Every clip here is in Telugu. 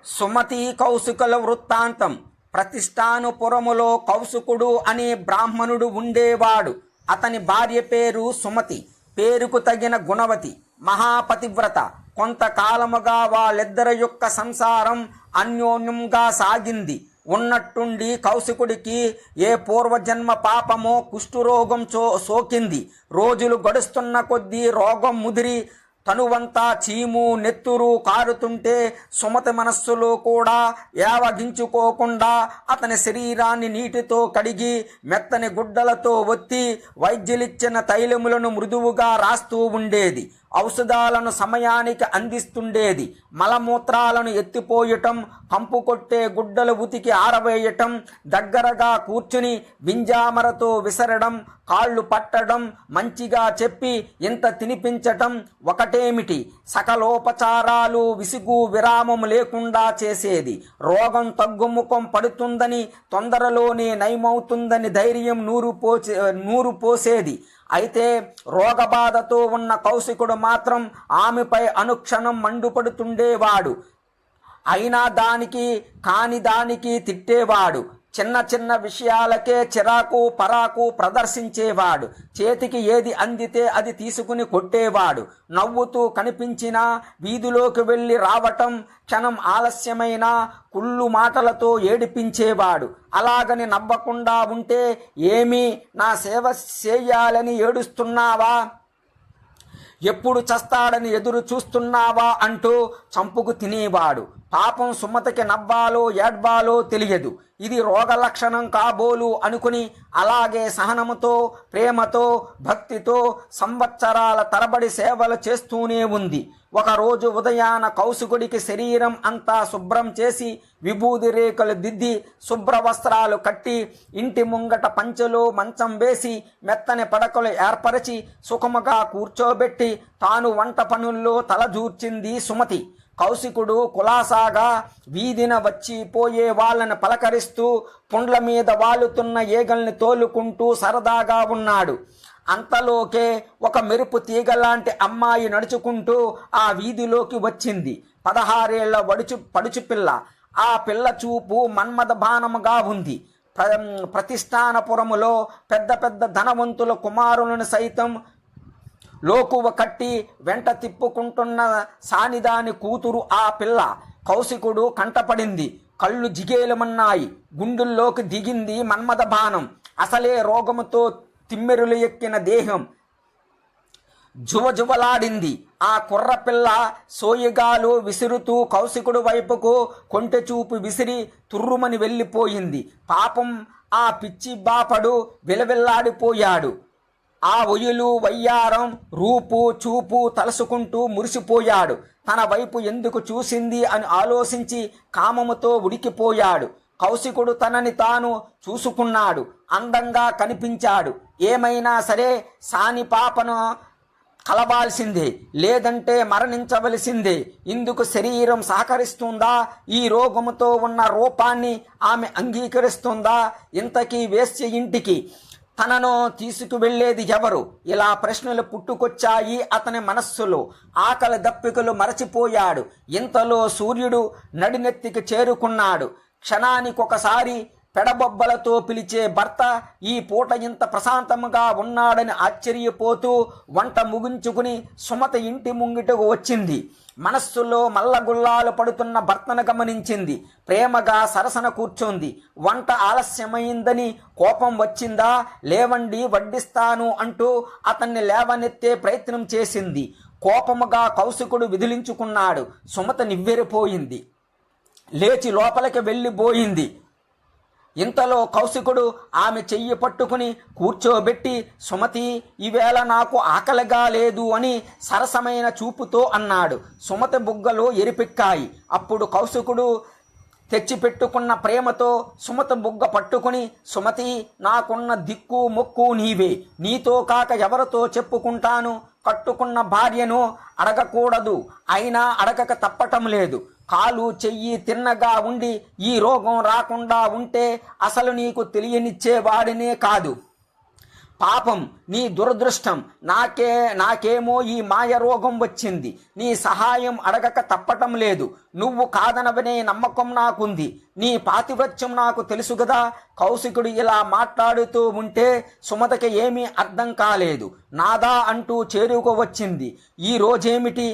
సుమతి కౌశికుల వృత్తాంతం. ప్రతిష్టానుపురములో కౌశికుడు అనే బ్రాహ్మణుడు ఉండేవాడు. అతని భార్య పేరు సుమతి, పేరుకు తగిన గుణవతి, మహాపతివ్రత. కొంతకాలముగా వాళ్ళిద్దరి యొక్క సంసారం అన్యోన్యంగా సాగింది. ఉన్నట్టుండి కౌశికుడికి ఏ పూర్వజన్మ పాపమో కుష్ఠరోగం సోకింది. రోజులు గడుస్తున్న కొద్దీ రోగం ముదిరి తనువంతా చీము నెత్తురు కారుతుంటే సుమతి మనస్సులో కూడా ఏవగించుకోకుండా అతని శరీరాన్ని నీటితో కడిగి మెత్తని గుడ్డలతో ఒత్తి వైద్యులిచ్చిన తైలములను మృదువుగా రాస్తూ ఉండేది. ఔషధాలను సమయానికి అందిస్తుండేది. మలమూత్రాలను ఎత్తిపోయటం, కంపు కొట్టే గుడ్డలు ఉతికి ఆరవేయటం, దగ్గరగా కూర్చుని వింజామరతో విసరడం, కాళ్ళు పట్టడం, మంచిగా చెప్పి ఇంత తినిపించటం ఒకటేమిటి, సకలోపచారాలు విసుగు విరామం లేకుండా చేసేది. రోగం తగ్గుముఖం పడుతుందని, తొందరలోనే నయమవుతుందని ధైర్యం నూరు పోసేది. అయితే రోగబాధతో ఉన్న కౌశికుడు మాత్రం ఆమెపై అనుక్షణం మండుపడుతుండేవాడు. అయినా దానికి కాని దానికి తిట్టేవాడు. చిన్న చిన్న విషయాలకే చిరాకు పరాకు ప్రదర్శించేవాడు. చేతికి ఏది అందితే అది తీసుకుని కొట్టేవాడు. నవ్వుతూ కనిపించినా వీధిలోకి వెళ్ళి రావటం, క్షణం ఆలస్యమైన కుళ్ళు మాటలతో ఏడిపించేవాడు. అలాగని నవ్వకుండా ఉంటే ఏమీ నా సేవ చేయాలని ఏడుస్తున్నావా, ఎప్పుడు చస్తాడని ఎదురు చూస్తున్నావా అంటూ చంపుకు తినేవాడు. పాపం సుమతికి నవ్వాలో ఏడ్వాలో తెలియదు. ఇది రోగ లక్షణం కాబోలు అనుకుని అలాగే సహనముతో, ప్రేమతో, భక్తితో సంవత్సరాల తరబడి సేవలు చేస్తూనే ఉంది. ఒకరోజు ఉదయాన కౌశికుడికి శరీరం అంతా శుభ్రం చేసి విభూది రేఖలు దిద్ది శుభ్ర వస్త్రాలు కట్టి ఇంటి ముంగట పంచెలో మంచం వేసి మెత్తని పడకలు ఏర్పరిచి సుఖముగా కూర్చోబెట్టి తాను వంట పనుల్లో తలదూర్చింది సుమతి. కౌశికుడు కులాసాగా వీధిన వచ్చి పోయే వాళ్ళని పలకరిస్తూ పుండ్ల మీద వాలుతున్న ఈగల్ని తోలుకుంటూ సరదాగా ఉన్నాడు. అంతలోకే ఒక మెరుపు తీగలాంటి అమ్మాయి నడుచుకుంటూ ఆ వీధిలోకి వచ్చింది. 16 ఏళ్ల పడుచు పిల్ల. ఆ పిల్ల చూపు మన్మథ బాణముగా ఉంది. ప్రతిష్టానపురములో పెద్ద పెద్ద ధనవంతుల కుమారులను సైతం లోకువ కట్టి వెంట తిప్పుకుంటున్న సానిదాని కూతురు ఆ పిల్ల. కౌశికుడు కంటపడింది. కళ్ళు జిగేలమన్నాయి. గుండెల్లోకి దిగింది మన్మథ బాణం. అసలే రోగముతో తిమ్మెరులు ఎక్కిన దేహం జువజువలాడింది. ఆ కుర్రపిల్ల సోయిగాలు విసురుతూ కౌశికుడు వైపుకు కొంటె చూపు విసిరి తుర్రుమని వెళ్ళిపోయింది. పాపం ఆ పిచ్చి బాపడు విలవిల్లాడిపోయాడు. ఆ ఒయులు వయ్యారం రూపు చూపు తలసుకుంటూ మురిసిపోయాడు. తన వైపు ఎందుకు చూసింది అని ఆలోచించి కామముతో ఉడికిపోయాడు. కౌశికుడు తనని తాను చూసుకున్నాడు. అందంగా కనిపించాడు. ఏమైనా సరే సాని పాపను కలవాల్సిందే, లేదంటే మరణించవలసిందే. ఇందుకు శరీరం సహకరిస్తుందా? ఈ రోగముతో ఉన్న రూపాన్ని ఆమె అంగీకరిస్తుందా? ఇంతకీ వేశ్య ఇంటికి తనను తీసుకువెళ్లేది ఎవరు? ఇలా ప్రశ్నలు పుట్టుకొచ్చాయి అతని మనస్సులో. ఆకలి దప్పికలు మరచిపోయాడు. ఇంతలో సూర్యుడు నడినెత్తికి చేరుకున్నాడు. క్షణానికొకసారి పెడబొబ్బలతో పిలిచే భర్త ఈ పూట ఇంత ప్రశాంతముగా ఉన్నాడని ఆశ్చర్యపోతూ వంట ముగించుకుని సుమతి ఇంటి ముంగిటకు వచ్చింది. మనస్సులో మల్లగుల్లాలు పడుతున్న భర్తను గమనించింది. ప్రేమగా సరసన కూర్చోంది. వంట ఆలస్యమైందని కోపం వచ్చిందా? లేవండి వడ్డిస్తాను అంటూ అతన్ని లేవనెత్తే ప్రయత్నం చేసింది. కోపముగా కౌశికుడు విదిలించుకున్నాడు. సుమతి నివ్వెరిపోయింది. లేచి లోపలికి వెళ్ళిపోయింది. ఇంతలో కౌశికుడు ఆమె చెయ్యి పట్టుకుని కూర్చోబెట్టి, సుమతి, ఈవేళ నాకు ఆకలిగా లేదు అని సరసమైన చూపుతో అన్నాడు. సుమతి బుగ్గలు ఎరిపెక్కాయి. అప్పుడు కౌశికుడు తెచ్చిపెట్టుకున్న ప్రేమతో సుమతి బుగ్గ పట్టుకుని, సుమతి, నాకున్న దిక్కు మొక్కు నీవే. నీతో కాక ఎవరితో చెప్పుకుంటాను? కట్టుకున్న భార్యను అడగకూడదు, అయినా అడగక తప్పటం లేదు. కాలు చెయ్యి తిన్నగా ఉండి ఈ రోగం రాకుండా ఉంటే అసలు నీకు తెలియనిచ్చేవాడినే కాదు. పాపం, నీ దురదృష్టం, నాకేమో ఈ మాయ రోగం వచ్చింది. నీ సహాయం అడగక తప్పటం లేదు. నువ్వు కాదనవనే నమ్మకం నాకుంది. నీ పాతివ్రత్యం నాకు తెలుసు గదా. కౌశికుడు ఇలా మాట్లాడుతూ ఉంటే సుమతికి ఏమీ అర్థం కాలేదు. నాదా అంటూ చేరుకోవచ్చింది. ఈ రోజేమిటి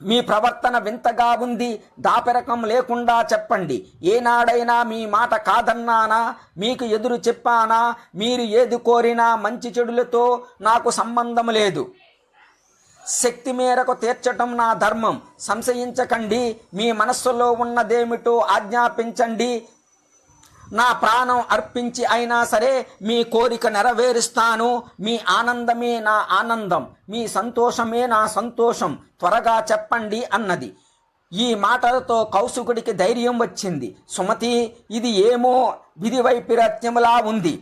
మీ ప్రవర్తన వింతగా ఉంది. దాపెరకం లేకుండా చెప్పండి. ఏనాడైనా మీ మాట కాదన్నానా? మీకు ఎదురు చెప్పానా? మీరు ఏది కోరినా మంచి చెడులతో నాకు సంబంధం లేదు. శక్తి మేరకు తీర్చటం నా ధర్మం. సంశయించకండి. మీ మనస్సులో ఉన్నదేమిటో ఆజ్ఞాపించండి. నా ప్రాణం అర్పించి అయినా సరే మీ కోరిక నెరవేరుస్తాను. మీ ఆనందమే నా ఆనందం, మీ సంతోషమే నా సంతోషం. త్వరగా చెప్పండి అన్నది. ఈ మాటలతో కౌశికుడికి ధైర్యం వచ్చింది. సుమతి, ఇది ఏమో విధి వైపరీత్యములా ఉంది.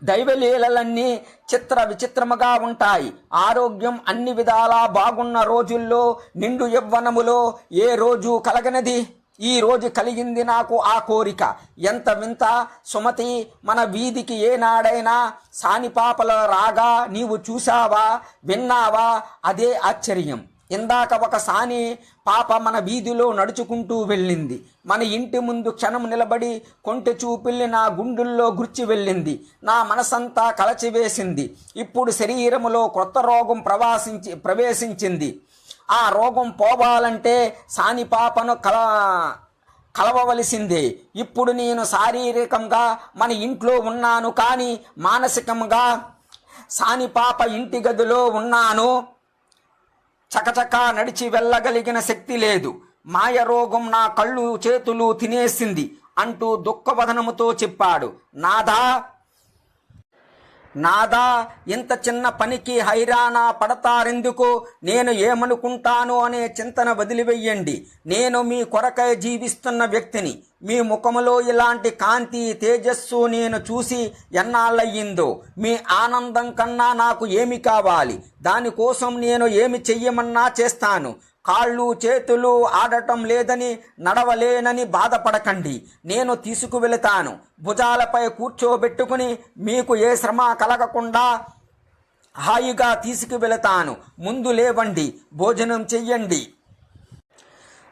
దైవలీలలన్నీ చిత్ర విచిత్రముగా ఉంటాయి. ఆరోగ్యం అన్ని విధాలా బాగున్న రోజుల్లో, నిండు యవ్వనములో ఏ రోజు కలగనది? ఈ రోజు కలిగింది నాకు ఆ కోరిక. ఎంత వింత సుమతి! మన వీధికి ఏనాడైనా సానిపాపల రాగా నీవు చూశావా, విన్నావా? అదే ఆశ్చర్యం. ఇందాక ఒక సాని పాప మన వీధిలో నడుచుకుంటూ వెళ్ళింది. మన ఇంటి ముందు క్షణం నిలబడి కొంటె చూపిల్ని నా గుండెల్లో గుర్చి వెళ్ళింది. నా మనసంతా కలచివేసింది. ఇప్పుడు శరీరములో కొత్త రోగం ప్రవేశించింది. ఆ రోగం పోవాలంటే సాని పాపను కలవవలసిందే. ఇప్పుడు నేను శారీరకంగా మన ఇంట్లో ఉన్నాను, కానీ మానసికంగా సాని పాప ఇంటి గదిలో ఉన్నాను. చకచకా నడిచి వెళ్ళగలిగిన శక్తి లేదు. మాయ రోగం నా కళ్ళు చేతులు తినేసింది అంటూ దుఃఖవదనముతో చెప్పాడు. నాదా, ఇంత చిన్న పనికి హైరాణ పడతారెందుకు? నేను ఏమనుకుంటాను అనే చింతన వదిలివెయ్యండి. నేను మీ కొరకై జీవిస్తున్న వ్యక్తిని. మీ ముఖములో ఇలాంటి కాంతి, తేజస్సు నేను చూసి ఎన్నాళ్ళయ్యిందో. మీ ఆనందం కన్నా నాకు ఏమి కావాలి? దానికోసం నేను ఏమి చెయ్యమన్నా చేస్తాను. కాళ్ళు చేతులు ఆడటం లేదని, నడవలేనని బాధపడకండి. నేను తీసుకువెళతాను. భుజాలపై కూర్చోబెట్టుకుని మీకు ఏ శ్రమ కలగకుండా హాయిగా తీసుకువెళతాను. ముందు లేవండి, భోజనం చెయ్యండి,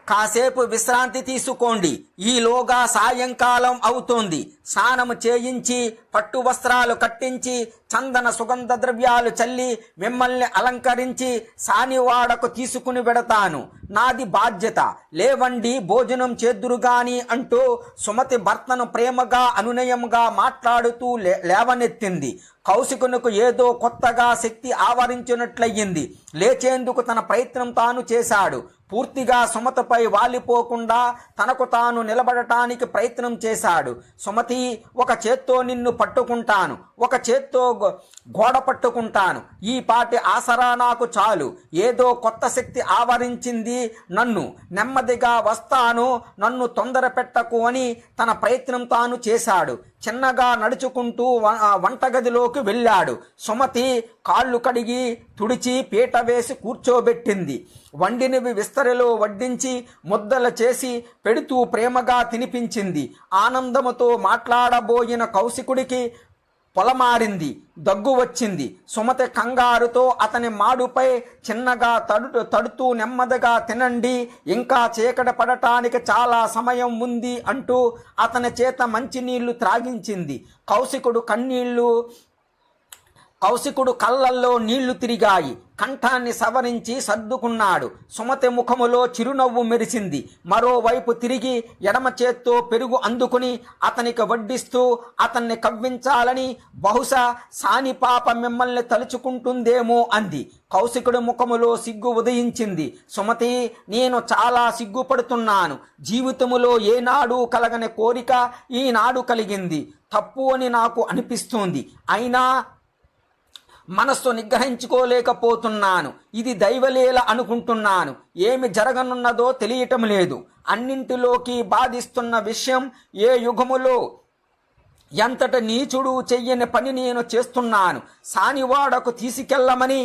కాసేపు విశ్రాంతి తీసుకోండి. ఈలోగా సాయంకాలం అవుతోంది. స్నానము చేయించి, పట్టు వస్త్రాలు కట్టించి, చందన సుగంధ ద్రవ్యాలు చల్లి మిమ్మల్ని అలంకరించి సానివాడకు తీసుకుని వెడతాను. నాది బాధ్యత. లేవండి, భోజనం చేద్దురుగాని అంటూ సుమతి భర్తను ప్రేమగా అనునయంగా మాట్లాడుతూ లేవనెత్తింది. కౌశికునకు ఏదో కొత్తగా శక్తి ఆవరించినట్లయింది. లేచేందుకు తన ప్రయత్నం తాను చేశాడు. పూర్తిగా సుమతిపై వాలిపోకుండా తనకు తాను నిలబడటానికి ప్రయత్నం చేశాడు. సుమతి, ఒక చేత్తో నిన్ను పట్టుకుంటాను, ఒక చేత్తో గోడ పట్టుకుంటాను. ఈ పాటి ఆసరా నాకు చాలు. ఏదో కొత్త శక్తి ఆవరించింది నన్ను. నెమ్మదిగా వస్తాను, నన్ను తొందర పెట్టకు అని తన ప్రయత్నం తాను చేశాడు. చిన్నగా నడుచుకుంటూ వంటగదిలోకి వెళ్ళాడు. సుమతి కాళ్ళు కడిగి తుడిచి పీట వేసి కూర్చోబెట్టింది. వండినవి విస్తరిలో వడ్డించి ముద్దలు చేసి పెడుతూ ప్రేమగా తినిపించింది. ఆనందముతో మాట్లాడబోయిన కౌశికుడికి పొలమారింది, దగ్గు వచ్చింది. సుమతి కంగారుతో అతని మాడుపై చిన్నగా తడుతూ నెమ్మదిగా తినండి, ఇంకా చీకటి పడటానికి చాలా సమయం ఉంది అంటూ అతని చేత మంచినీళ్లు త్రాగించింది. కౌశికుడు కళ్ళల్లో నీళ్లు తిరిగాయి. కంఠాన్ని సవరించి సర్దుకున్నాడు. సుమతి ముఖములో చిరునవ్వు మెరిసింది. మరోవైపు తిరిగి ఎడమ చేత్తో పెరుగు అందుకుని అతనికి వడ్డిస్తూ అతన్ని కవ్వించాలని, బహుశా సాని పాప మిమ్మల్ని తలుచుకుంటుందేమో అంది. కౌశికుడి ముఖములో సిగ్గు ఉదయించింది. సుమతి, నేను చాలా సిగ్గుపడుతున్నాను. జీవితములో ఏనాడు కలగని కోరిక ఈనాడు కలిగింది. తప్పు అని నాకు అనిపిస్తోంది. అయినా మనస్సు నిగ్రహించుకోలేకపోతున్నాను. ఇది దైవలీల అనుకుంటున్నాను. ఏమి జరగనున్నదో తెలియటం లేదు. అన్నింటిలోకి బాధిస్తున్న విషయం, ఏ యుగములో ఎంతట నీచుడు చెయ్యని పని నేను చేస్తున్నాను. సానివాడకు తీసుకెళ్లమని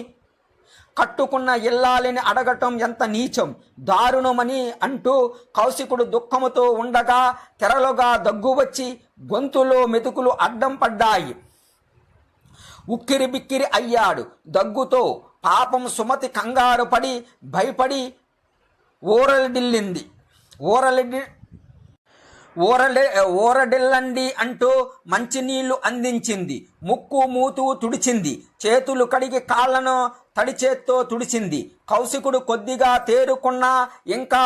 కట్టుకున్న ఇల్లాలిని అడగటం ఎంత నీచం, దారుణమని అంటూ కౌశికుడు దుఃఖముతో ఉండగా తెరలుగా దగ్గు వచ్చి గొంతులో మెతుకులు అడ్డం పడ్డాయి. ఉక్కిరి బిక్కిరి అయ్యాడు దగ్గుతో. పాపం సుమతి కంగారు పడి భయపడి ఊరడిల్లండి అంటూ మంచినీళ్లు అందించింది. ముక్కు మూతు తుడిచింది. చేతులు కడిగి కాళ్లను తడి చేత్తో తుడిచింది. కౌశికుడు కొద్దిగా తేరుకున్నా ఇంకా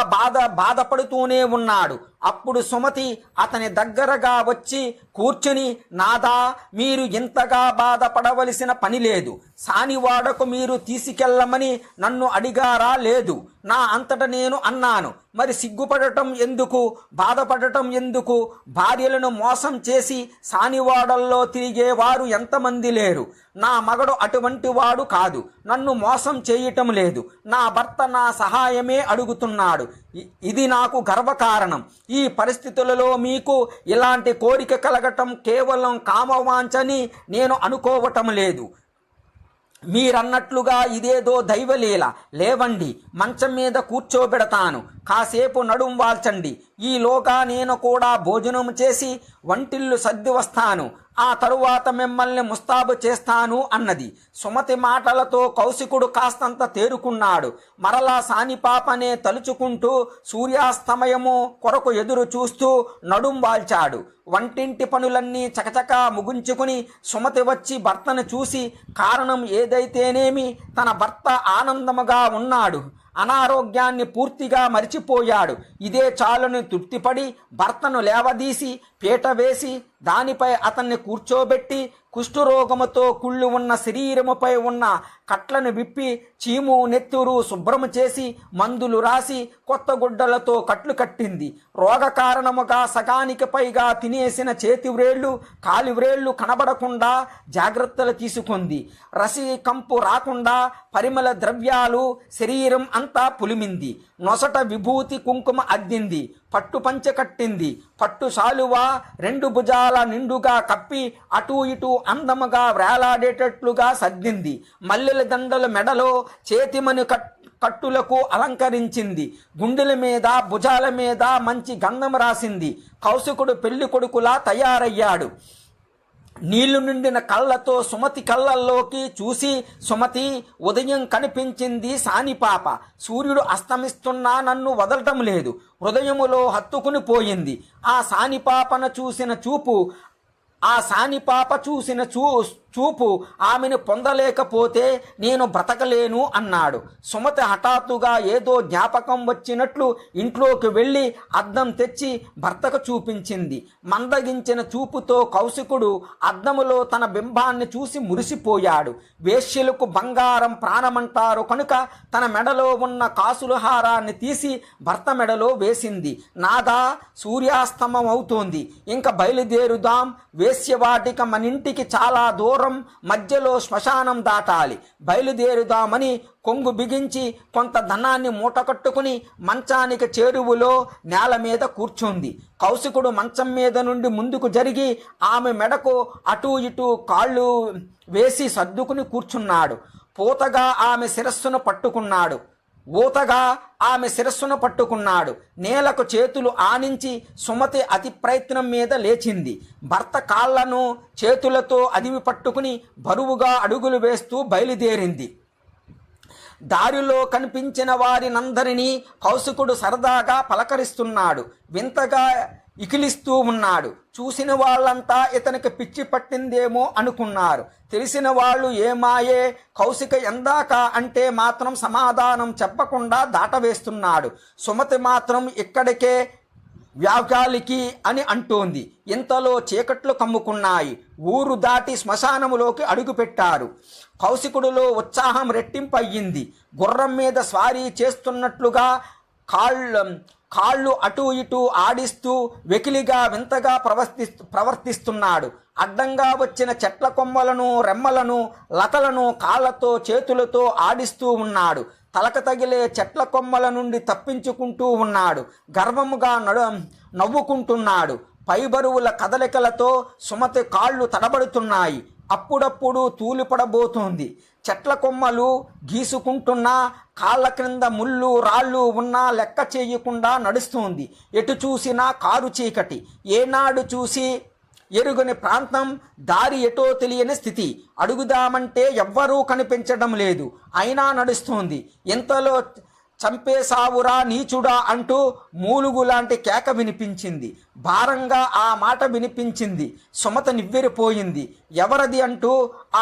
బాధపడుతూనే ఉన్నాడు. అప్పుడు సుమతి అతని దగ్గరగా వచ్చి కూర్చుని, నాదా, మీరు ఇంతగా బాధపడవలసిన పని లేదు. సానివాడకు మీరు తీసుకెళ్ళమని నన్ను అడిగారా? లేదు. నా అంతట నేను అన్నాను. మరి సిగ్గుపడటం ఎందుకు? బాధపడటం ఎందుకు? భార్యలను మోసం చేసి సానివాడల్లో తిరిగేవారు ఎంతమంది లేరు. నా మగడు అటువంటి వాడు కాదు. నన్ను మోసం చేయటం లేదు. నా భర్త నా సహాయమే అడుగుతున్నాడు. ఇది నాకు గర్వకారణం. ఈ పరిస్థితులలో మీకు ఇలాంటి కోరిక కలగటం కేవలం కామవాంఛని నేను అనుకోవటం లేదు. మీరన్నట్లుగా ఇదేదో దైవలీల. లేవండి, మంచం మీద కూర్చోబెడతాను. కాసేపు నడుం వాల్చండి. ఈలోగా నేను కూడా భోజనం చేసి వంటిల్లు సర్ది వస్తాను. ఆ తరువాత మిమ్మల్ని ముస్తాబు చేస్తాను అన్నది. సుమతి మాటలతో కౌశికుడు కాస్తంత తేరుకున్నాడు. మరలా సానిపాపనే తలుచుకుంటూ సూర్యాస్తమయము కొరకు ఎదురు చూస్తూ నడుం వాల్చాడు. వంటింటి పనులన్నీ చకచకా ముగించుకుని సుమతి వచ్చి భర్తను చూసి, కారణం ఏదైతేనేమి తన భర్త ఆనందముగా ఉన్నాడు, అనారోగ్యాన్ని పూర్తిగా మరిచిపోయాడు, ఇదే చాలని తృప్తిపడి భర్తను లేవదీసి పీట వేసి దానిపై అతన్ని కూర్చోబెట్టి కుష్ఠరోగముతో కుళ్ళు ఉన్న శరీరముపై ఉన్న కట్లను విప్పి చీము నెత్తురు శుభ్రము చేసి మందులు రాసి కొత్త గుడ్డలతో కట్లు కట్టింది. రోగ కారణముగా సగానికి పైగా తినేసిన చేతి వ్రేళ్లు కాలి వ్రేళ్లు కనబడకుండా జాగ్రత్తలు తీసుకుంది. రసి కంపు రాకుండా పరిమళ ద్రవ్యాలు శరీరం అంతా పులిమింది. నొసట విభూతి కుంకుమ అద్దింది. పట్టు పంచె కట్టింది. పట్టు శాలువా రెండు భుజాల నిండుగా కప్పి అటూ ఇటూ అందముగా వేలాడేటట్లుగా సర్దింది. మల్లెల దండల మెడలో చేతిమని కట్టులకు అలంకరించింది. గుండెల మీద భుజాల మీద మంచి గంధం రాసింది. కౌశికుడు పెళ్లి కొడుకులా తయారయ్యాడు. నీళ్లు నిండిన కళ్ళతో సుమతి కళ్ళల్లోకి చూసి, సుమతి, ఉదయం కనిపించింది సానిపాప. సూర్యుడు అస్తమిస్తున్నా నన్ను వదలటం లేదు. హృదయములో హత్తుకుని పోయింది. ఆ సానిపాపను చూసిన చూపు ఆమెను పొందలేకపోతే నేను బ్రతకలేను అన్నాడు. సుమతి హఠాత్తుగా ఏదో జ్ఞాపకం వచ్చినట్లు ఇంట్లోకి వెళ్ళి అద్దం తెచ్చి భర్తకు చూపించింది. మందగించిన చూపుతో కౌశికుడు అద్దములో తన బింబాన్ని చూసి మురిసిపోయాడు. వేశ్యలకు బంగారం ప్రాణమంటారు కనుక తన మెడలో ఉన్న కాసుల హారాన్ని తీసి భర్త మెడలో వేసింది. నాదా, సూర్యాస్తమం అవుతోంది, ఇంకా బయలుదేరుదాం. వేశ్యవాటిక మనింటికి చాలా దూరం, మధ్యలో శ్మశానం దాటాలి. బయలుదేరుదామని కొంగు బిగించి కొంత ధనాన్ని మూటకట్టుకుని మంచానికి చేరువులో నేల మీద కూర్చుంది. కౌశికుడు మంచం మీద నుండి ముందుకు జరిగి ఆమె మెడకు అటూ ఇటూ కాళ్ళు వేసి సర్దుకుని కూర్చున్నాడు. ఊతగా ఆమె శిరస్సును పట్టుకున్నాడు. నేలకు చేతులు ఆనించి సుమతి అతి ప్రయత్నం మీద లేచింది. భర్త కాళ్లను చేతులతో అదిమి పట్టుకుని బరువుగా అడుగులు వేస్తూ బయలుదేరింది. దారిలో కనిపించిన వారినందరినీ కౌశికుడు సరదాగా పలకరిస్తున్నాడు. వింతగా ఇకిలిస్తూ ఉన్నాడు. చూసిన వాళ్ళంతా ఇతనికి పిచ్చి పట్టిందేమో అనుకున్నారు. తెలిసిన వాళ్ళు ఏమాయే, కౌశిక ఎందాక అంటే మాత్రం సమాధానం చెప్పకుండా దాటవేస్తున్నాడు. సుమతి మాత్రం ఇక్కడికే వ్యాఘాలికి అని అంటోంది. ఇంతలో చీకట్లు కమ్ముకున్నాయి. ఊరు దాటి శ్మశానములోకి అడుగుపెట్టారు. కౌశికుడిలో ఉత్సాహం రెట్టింపయ్యింది. గుర్రం మీద స్వారీ చేస్తున్నట్లుగా కాళ్ళు అటూ ఇటూ ఆడిస్తూ వెకిలిగా వింతగా ప్రవర్తిస్తున్నాడు. అడ్డంగా వచ్చిన చెట్ల కొమ్మలను, రెమ్మలను, లతలను కాళ్లతో చేతులతో ఆడిస్తూ ఉన్నాడు. తలకు తగిలే చెట్ల కొమ్మల నుండి తప్పించుకుంటూ ఉన్నాడు. గర్వముగా నవ్వుకుంటున్నాడు. పైబరువుల కదలికలతో సుమతి కాళ్ళు తడబడుతున్నాయి. అప్పుడప్పుడు తూలిపడబోతోంది. చెట్ల కొమ్మలు గీసుకుంటున్నా కాళ్ళ క్రింద ముళ్ళు రాళ్ళు ఉన్నా లెక్క చేయకుండా నడుస్తోంది. ఎటు చూసినా కారు చీకటి. ఏనాడు చూసి ఎరుగని ప్రాంతం, దారి ఎటో తెలియని స్థితి. అడుగుదామంటే ఎవ్వరూ కనిపించడం లేదు, అయినా నడుస్తోంది. ఇంతలో చంపేశావురా నీచుడా అంటూ మూలుగు లాంటి కేక వినిపించింది. భారంగా ఆ మాట వినిపించింది. సుమత నివ్వెరపోయింది. ఎవరది అంటూ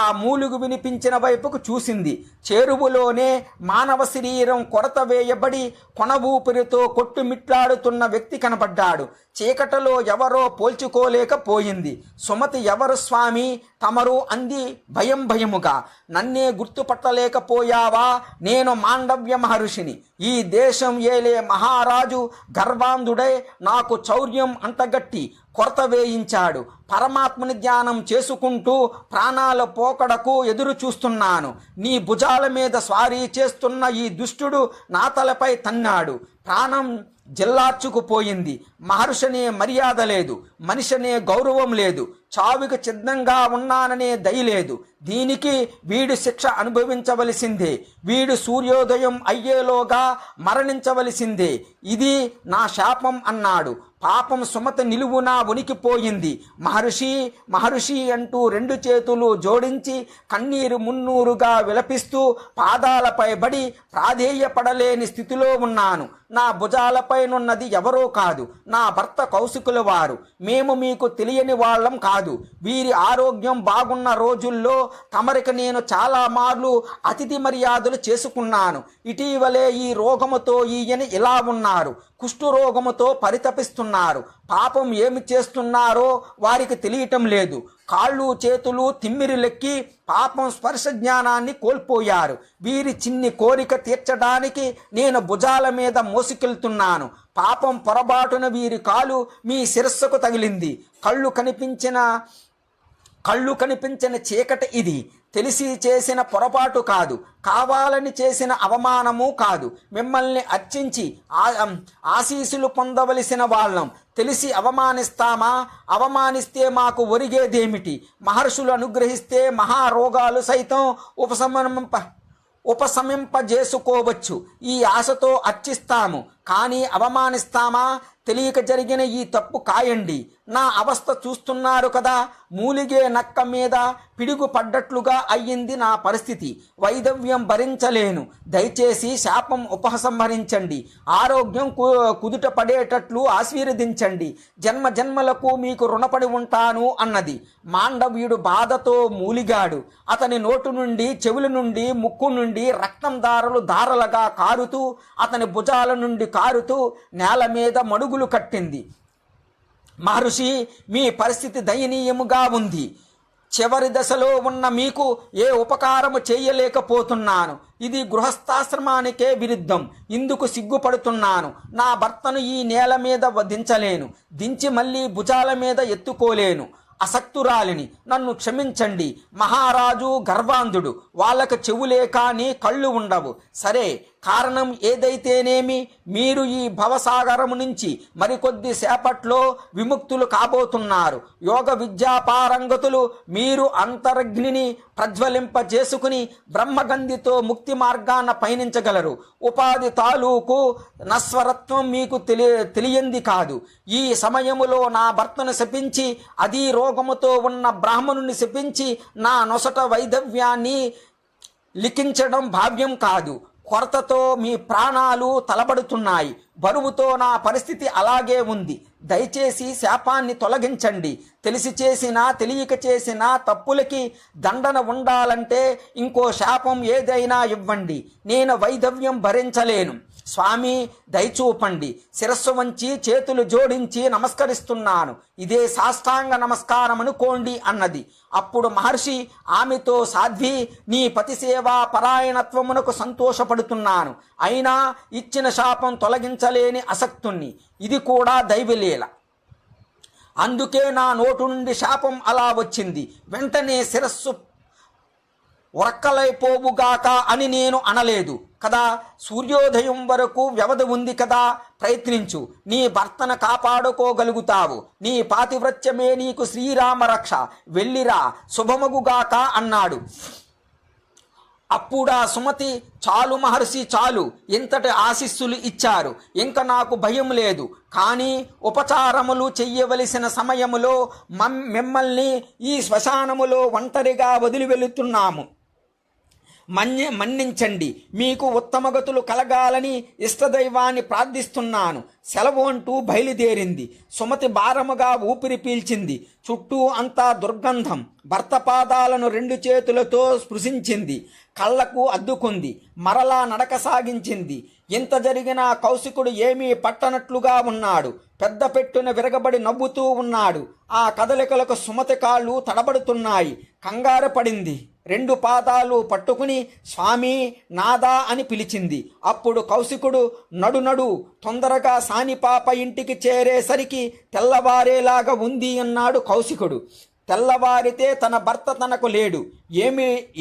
ఆ మూలుగు వినిపించిన వైపుకు చూసింది. చేరువులోనే మానవ శరీరం కొరత వేయబడి కొన ఊపిరితో కొట్టుమిట్లాడుతున్న వ్యక్తి కనబడ్డాడు. చీకటిలో ఎవరో పోల్చుకోలేకపోయింది. సుమతి ఎవరు స్వామి తమరు అంది భయం భయముగా. నన్నే గుర్తుపట్టలేకపోయావా? నేను మాండవ్య మహర్షిని. ఈ దేశం ఏలే మహారాజు గర్వాంధుడై నాకు చౌర్యం అంటగట్టి కొరత వేయించాడు. పరమాత్మని ధ్యానం చేసుకుంటూ ప్రాణాల పోకడకు ఎదురు చూస్తున్నాను. నీ భుజాల మీద స్వారీ చేస్తున్న ఈ దుష్టుడు నా తలపై తన్నాడు. ప్రాణం జిల్లార్చుకుపోయింది. మహర్షనే మర్యాద లేదు, మనిషనే గౌరవం లేదు, చావుకి సిద్ధంగా ఉన్నాననే దయ లేదు. దీనికి వీడు శిక్ష అనుభవించవలసిందే. వీడు సూర్యోదయం అయ్యేలోగా మరణించవలసిందే. ఇది నా శాపం అన్నాడు. పాపం సుమత నిలువునా ఉనికిపోయింది. మహర్షి మహర్షి అంటూ రెండు చేతులు జోడించి కన్నీరు మున్నూరుగా విలపిస్తూ పాదాలపై బడి ప్రాధేయపడలేని స్థితిలో ఉన్నాను. నా భుజాలపైనున్నది ఎవరో కాదు, నా భర్త కౌశికుల వారు. మేము మీకు తెలియని వాళ్ళం కాదు. వీరి ఆరోగ్యం బాగున్న రోజుల్లో తమరికి నేను చాలా మార్లు అతిథి మర్యాదలు చేసుకున్నాను. ఇటీవలే ఈ రోగముతో ఈయన ఇలా ఉన్నారు. కుష్ఠరోగముతో పరితపిస్తున్నారు. పాపం ఏమి చేస్తున్నారో వారికి తెలియటం లేదు. కాళ్ళు చేతులు తిమ్మిరిలెక్కి పాపం స్పర్శ జ్ఞానాన్ని కోల్పోయారు. వీరి చిన్ని కోరిక తీర్చడానికి నేను భుజాల మీద మోసుకెళ్తున్నాను. పాపం పొరబాటున వీరి కాలు మీ శిరస్సుకు తగిలింది. కళ్ళు కనిపించిన చీకటి ఇది. తెలిసి చేసిన పొరపాటు కాదు, కావాలని చేసిన అవమానము కాదు. మిమ్మల్ని అర్చించి ఆశీస్సులు పొందవలసిన వాళ్ళం. తెలిసి అవమానిస్తామా? అవమానిస్తే మాకు ఒరిగేదేమిటి? మహర్షులు అనుగ్రహిస్తే మహారోగాలు సైతం ఉపశమింపజేసుకోవచ్చు. ఈ ఆశతో అర్చిస్తాము, కానీ అవమానిస్తామా? తెలియక జరిగిన ఈ తప్పు కాయండి. నా అవస్థ చూస్తున్నారు కదా. మూలిగే నక్క మీద పిడుగు పడ్డట్లుగా అయ్యింది నా పరిస్థితి. వైదవ్యం భరించలేను. దయచేసి శాపం ఉపసంహరించండి. ఆరోగ్యం కుదుట పడేటట్లు ఆశీర్వదించండి. జన్మ జన్మలకు మీకు రుణపడి ఉంటాను అన్నది. మాండవ్యుడు బాధతో మూలిగాడు. అతని నోటు నుండి, చెవుల నుండి, ముక్కు నుండి రక్తం ధారలుగా కారుతూ, అతని భుజాల నుండి కారుతూ నేల మీద మడుగులు కట్టింది. మహర్షి, మీ పరిస్థితి దయనీయముగా ఉంది. చివరి దశలో ఉన్న మీకు ఏ ఉపకారము చేయలేకపోతున్నాను. ఇది గృహస్థాశ్రమానికే విరుద్ధం. ఇందుకు సిగ్గుపడుతున్నాను. నా భర్తను ఈ నేల మీద దించలేను. దించి మళ్ళీ భుజాల మీద ఎత్తుకోలేను. అసక్తురాలిని, నన్ను క్షమించండి. మహారాజు గర్వాంధుడు. వాళ్ళకు చెవులే కానీ కళ్ళు ఉండవు. సరే, కారణం ఏదైతేనేమి, మీరు ఈ భవసాగరము నుంచి మరికొద్ది సేపట్లో విముక్తులు కాబోతున్నారు. యోగ విద్యాపారంగతులు. మీరు అంతరగ్నిని ప్రజ్వలింపజేసుకుని బ్రహ్మగంధితో ముక్తి మార్గాన పయనించగలరు. ఉపాధి తాలూకు నస్వరత్వం మీకు తెలియంది కాదు. ఈ సమయములో నా భర్తను శపించి, అదీ రోగముతో ఉన్న బ్రాహ్మణుని శపించి నా నొసట వైధవ్యాన్ని లిఖించడం భావ్యం కాదు. కొరతతో మీ ప్రాణాలు తలబడుతున్నాయి. బరువుతో నా పరిస్థితి అలాగే ఉంది. దయచేసి శాపాన్ని తొలగించండి. తెలిసి చేసినా తెలియక చేసినా తప్పులకి దండన ఉండాలంటే ఇంకో శాపం ఏదైనా ఇవ్వండి. నేను వైధవ్యం భరించలేను. స్వామి, దయచూపండి. శిరస్సు వంచి చేతులు జోడించి నమస్కరిస్తున్నాను. ఇదే సాష్టాంగ నమస్కారం అనుకోండి అన్నది. అప్పుడు మహర్షి ఆమెతో, సాధ్వి, నీ పతిసేవా పరాయణత్వమునకు సంతోషపడుతున్నాను. అయినా ఇచ్చిన శాపం తొలగించలేని అసక్తుణ్ణి. ఇది కూడా దైవలీల. అందుకే నా నోటు నుండి శాపం అలా వచ్చింది. వెంటనే శిరస్సు ఉరక్కలైపోవుగాక అని నేను అనలేదు కదా. సూర్యోదయం వరకు వ్యవధి ఉంది కదా. ప్రయత్నించు. నీ భర్తను కాపాడుకోగలుగుతావు. నీ పాతివ్రత్యమే నీకు శ్రీరామ రక్ష. వెళ్ళిరా, శుభమగుగాక అన్నాడు. అప్పుడా సుమతి, చాలు మహర్షి చాలు, ఇంతటి ఆశీస్సులు ఇచ్చారు, ఇంక నాకు భయం లేదు. కానీ ఉపచారములు చెయ్యవలసిన సమయములో మిమ్మల్ని ఈ శ్మశానములో ఒంటరిగా వదిలి వెళుతున్నాము. మన్నించండి. మీకు ఉత్తమగతులు కలగాలని ఇష్టదైవాన్ని ప్రార్థిస్తున్నాను. సెలవు అంటూ బయలుదేరింది. సుమతి భారముగా ఊపిరి పీల్చింది. చుట్టూ అంతా దుర్గంధం. భర్త పాదాలను 2 చేతులతో స్పృశించింది. కళ్ళకు అద్దుకుంది. మరలా నడక సాగించింది. ఇంత జరిగినా కౌశికుడు ఏమీ పట్టనట్లుగా ఉన్నాడు. పెద్ద పెట్టున విరగబడి నవ్వుతూ ఉన్నాడు. ఆ కదలికలకు సుమతి కాళ్ళు తడబడుతున్నాయి. కంగారు పడింది. 2 పాదాలు పట్టుకుని స్వామి, నాదా అని పిలిచింది. అప్పుడు కౌశికుడు, నడు తొందరగా సానిపాప ఇంటికి చేరేసరికి తెల్లవారేలాగా ఉంది అన్నాడు కౌశికుడు. తెల్లవారితే తన భర్త తనకు లేడు.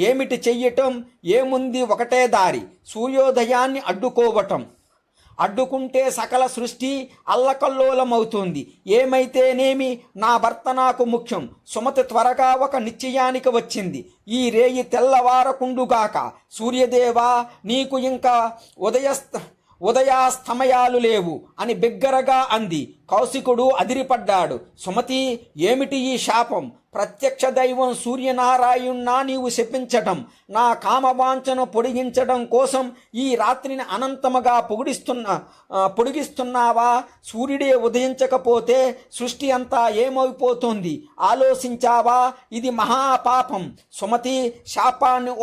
ఏమిటి చెయ్యటం? ఏముంది, ఒకటే దారి, సూర్యోదయాన్ని అడ్డుకుంటే సకల సృష్టి అల్లకల్లోలమవుతుంది. ఏమైతేనేమి, నా భర్త నాకు ముఖ్యం. సుమతి త్వరగా ఒక నిశ్చయానికి వచ్చింది. ఈ రేయి తెల్లవారకుండుగాక. సూర్యదేవా, నీకు ఇంకా ఉదయాస్తమయాలు లేవు అని బిగ్గరగా అంది. కౌశికుడు అదిరిపడ్డాడు. సుమతి, ఏమిటి ఈ శాపం? ప్రత్యక్ష దైవం సూర్యనారాయణ్ణా నీవు శపించటం? నా కామవాంఛను పొడిగించడం కోసం ఈ రాత్రిని అనంతముగా పొడిగిస్తున్నావా? సూర్యుడే ఉదయించకపోతే సృష్టి అంతా ఏమైపోతుంది ఆలోచించావా? ఇది మహాపాపం. సుమతి, శాపాన్ని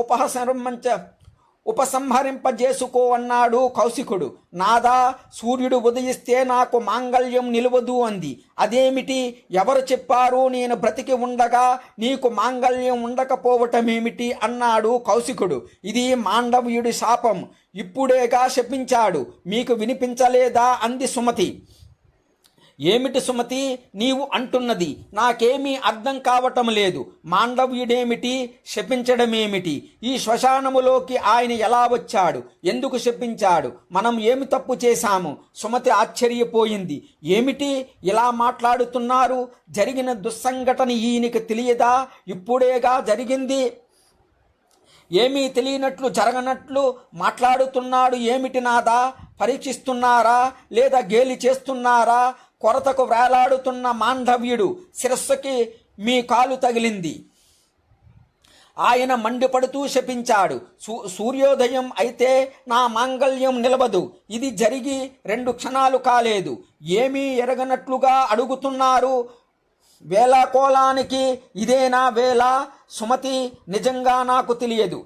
ఉపసంహరింపజేసుకో అన్నాడు కౌశికుడు. నాదా, సూర్యుడు ఉదయిస్తే నాకు మాంగళ్యం నిలవదు అంది. అదేమిటి? ఎవరు చెప్పారు నేను బ్రతికి ఉండగా నీకు మాంగళ్యం ఉండకపోవటమేమిటి అన్నాడు కౌశికుడు. ఇది మాండవ్యుడి శాపం. ఇప్పుడేగా శపించాడు, మీకు వినిపించలేదా అంది సుమతి. ఏమిటి సుమతి నీవు అంటున్నది? నాకేమీ అర్థం కావటం లేదు. మాండవ్యుడేమిటి, శపించడమేమిటి? ఈ శ్మశానములోకి ఆయన ఎలా వచ్చాడు? ఎందుకు శపించాడు? మనం ఏమి తప్పు చేశాము? సుమతి ఆశ్చర్యపోయింది. ఏమిటి ఇలా మాట్లాడుతున్నారు? జరిగిన దుస్సంఘటన ఈయనకి తెలియదా? ఇప్పుడేగా జరిగింది. ఏమీ తెలియనట్లు జరగనట్లు మాట్లాడుతున్నాడు. ఏమిటి నాదా? పరీక్షిస్తున్నారా లేదా గేలి చేస్తున్నారా? కొరతకు వేలాడుతున్న మాండవ్యుడు శిరస్సుకి మీ కాలు తగిలింది. ఆయన మండిపడుతూ శపించాడు. సూర్యోదయం అయితే నా మాంగళ్యం నిలబదు. ఇది జరిగి 2 క్షణాలు కాలేదు. ఏమీ ఎరగనట్లుగా అడుగుతున్నారు. వేళాకోలానికి ఇదేనా వేళ? సుమతి, నిజంగా నాకు తెలియదు.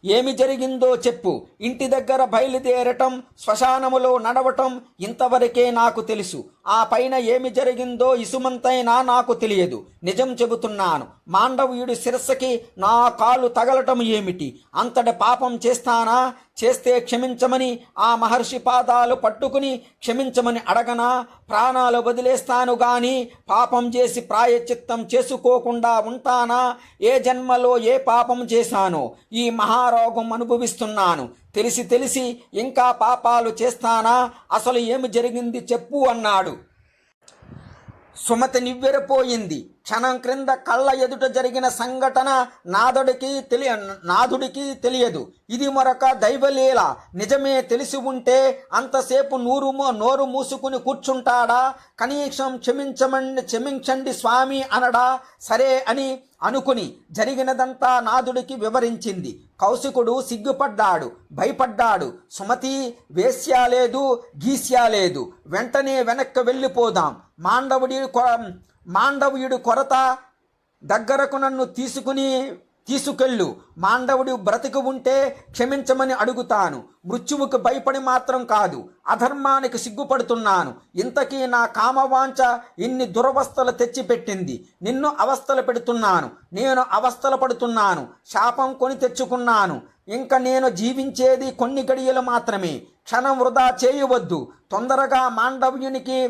ఏమి జరిగిందో చెప్పు. ఇంటి దగ్గర బయలుదేరటం, శ్మశానములో నడవటం ఇంతవరకే నాకు తెలుసు. ఆ పైన ఏమి జరిగిందో ఇసుమంతైనా నాకు తెలియదు. నిజం చెబుతున్నాను. మాండవ్యుడి శిరస్సుకి నా కాలు తగలటం ఏమిటి? అంతటి పాపం చేస్తానా? చేస్తే క్షమించమని ఆ మహర్షి పాదాలు పట్టుకుని క్షమించమని అడగనా? ప్రాణాలు వదిలేస్తాను గాని పాపం చేసి ప్రాయశ్చిత్తం చేసుకోకుండా ఉంటానా? ఏ జన్మలో ఏ పాపం చేశానో ఈ మహారోగం అనుభవిస్తున్నాను. తెలిసి ఇంకా పాపాలు చేస్తానా? అసలు ఏమి జరిగింది చెప్పు అన్నాడు. సుమతి నివ్వెరపోయింది. క్షణం క్రింద కళ్ళ ఎదుట జరిగిన సంఘటన నాథుడికి తెలియదు. ఇది మరొక దైవలీల. నిజమే తెలిసి ఉంటే అంతసేపు నోరు మూసుకుని కూర్చుంటాడా? కనీసం క్షమించండి స్వామి అనడా? సరే అని అనుకుని జరిగినదంతా నాథుడికి వివరించింది. కౌశికుడు సిగ్గుపడ్డాడు, భయపడ్డాడు. సుమతి, వేశ్యాలేదు, గీస్యాలేదు. వెంటనే వెనక్కి వెళ్ళిపోదాం. మాండవ్యుడి కొరత దగ్గరకు నన్ను తీసుకెళ్ళు. మాండవుడు బ్రతికి ఉంటే క్షమించమని అడుగుతాను. మృత్యువుకు భయపడి మాత్రం కాదు, అధర్మానికి సిగ్గుపడుతున్నాను. ఇంతకీ నా కామవాంఛ ఇన్ని దురవస్థలు తెచ్చిపెట్టింది. నిన్ను అవస్థలు పెడుతున్నాను, నేను అవస్థలు పడుతున్నాను. శాపం కొని తెచ్చుకున్నాను. ఇంక నేను జీవించేది కొన్ని గడియలు మాత్రమే. క్షణం వృధా చేయవద్దు. తొందరగా మాండవ్యునికి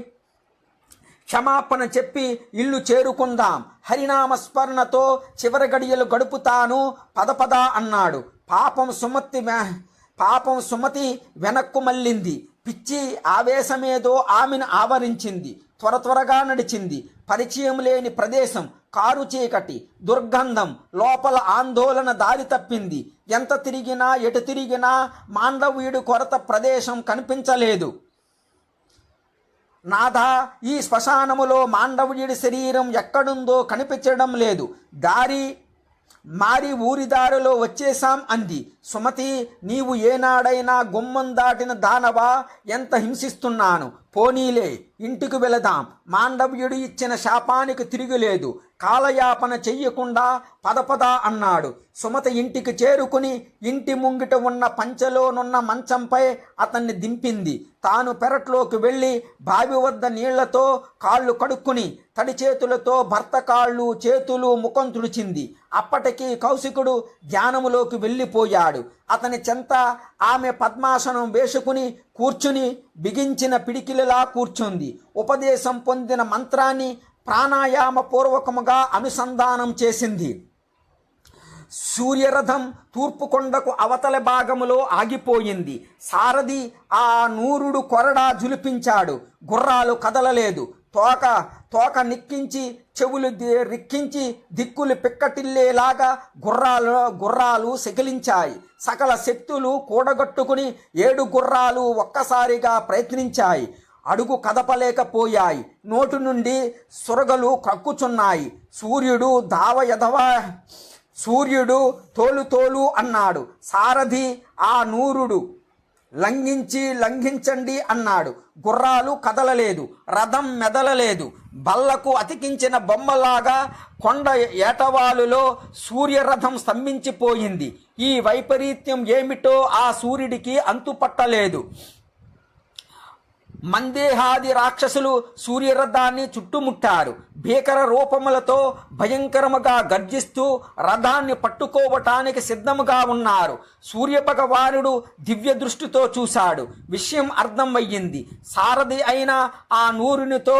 క్షమాపణ చెప్పి ఇల్లు చేరుకుందాం. హరినామస్మరణతో చివరి గడియలు గడుపుతాను. పద అన్నాడు. పాపం సుమతి వెనక్కు మళ్ళింది. పిచ్చి ఆవేశమేదో ఆమెను ఆవరించింది. త్వరగా నడిచింది. పరిచయం లేని ప్రదేశం, కారు చీకటి, దుర్గంధం, లోపల ఆందోళన దారి తప్పింది. ఎంత తిరిగినా ఎటు తిరిగినా మాండవ్యుడి కొరత ప్రదేశం కనిపించలేదు. నాథా, ఈ శ్మశానములో మాండవ్యుడి శరీరం ఎక్కడుందో కనిపించడం లేదు. దారి మారి ఊరి దారిలో వచ్చేశాం అంది. సుమతి, నీవు ఏనాడైనా గుమ్మం దాటిన దానవా? ఎంత హింసిస్తున్నాను. పోనీలే, ఇంటికి వెళదాం. మాండవ్యుడు ఇచ్చిన శాపానికి తిరుగులేదు. కాలయాపన చెయ్యకుండా పదపద అన్నాడు. సుమత ఇంటికి చేరుకుని ఇంటి ముంగిట ఉన్న పంచెలోనున్న మంచంపై అతన్ని దింపింది. తాను పెరట్లోకి వెళ్ళి బావి వద్ద నీళ్లతో కాళ్ళు కడుక్కుని తడి చేతులతో భర్త కాళ్ళు చేతులు ముఖం తుడిచింది. అప్పటికి కౌశికుడు ధ్యానములోకి వెళ్ళిపోయాడు. అతని చెంత ఆమె పద్మాసనం వేసుకుని కూర్చుని బిగించిన పిడికిలిలా కూర్చుంది. ఉపదేశం పొందిన మంత్రాన్ని ప్రాణాయామ పూర్వకముగా అనుసంధానం చేసింది. సూర్యరథం తూర్పు కొండకు అవతల భాగములో ఆగిపోయింది. సారథి ఆ నూరుడు కొరడా జులిపించాడు. గుర్రాలు కదలలేదు. తోక నిక్కించి చెవులు రిక్కించి దిక్కులు పిక్కటిల్లేలాగా గుర్రాలు సెకిలించాయి. సకల శక్తులు కూడగట్టుకుని 7 గుర్రాలు ఒక్కసారిగా ప్రయత్నించాయి. అడుగు కదపలేకపోయాయి. నోటు నుండి సురగలు కక్కుచున్నాయి. సూర్యుడు తోలు అన్నాడు. సారథి ఆ నూరుడు లంఘించండి అన్నాడు. గుర్రాలు కదలలేదు. రథం మెదలలేదు. బల్లకు అతికించిన బొమ్మలాగా కొండ ఏటవాలులో సూర్యరథం స్తంభించిపోయింది. ఈ వైపరీత్యం ఏమిటో ఆ సూర్యుడికి అంతుపట్టలేదు. మందేహాది రాక్షసులు సూర్యరథాన్ని చుట్టుముట్టారు. భీకర రూపములతో భయంకరముగా గర్జిస్తూ రథాన్ని పట్టుకోవటానికి సిద్ధముగా ఉన్నారు. సూర్యభగవానుడు దివ్య దృష్టితో చూశాడు. విషయం అర్థమయ్యింది. సారథి అయిన ఆ నూరునితో,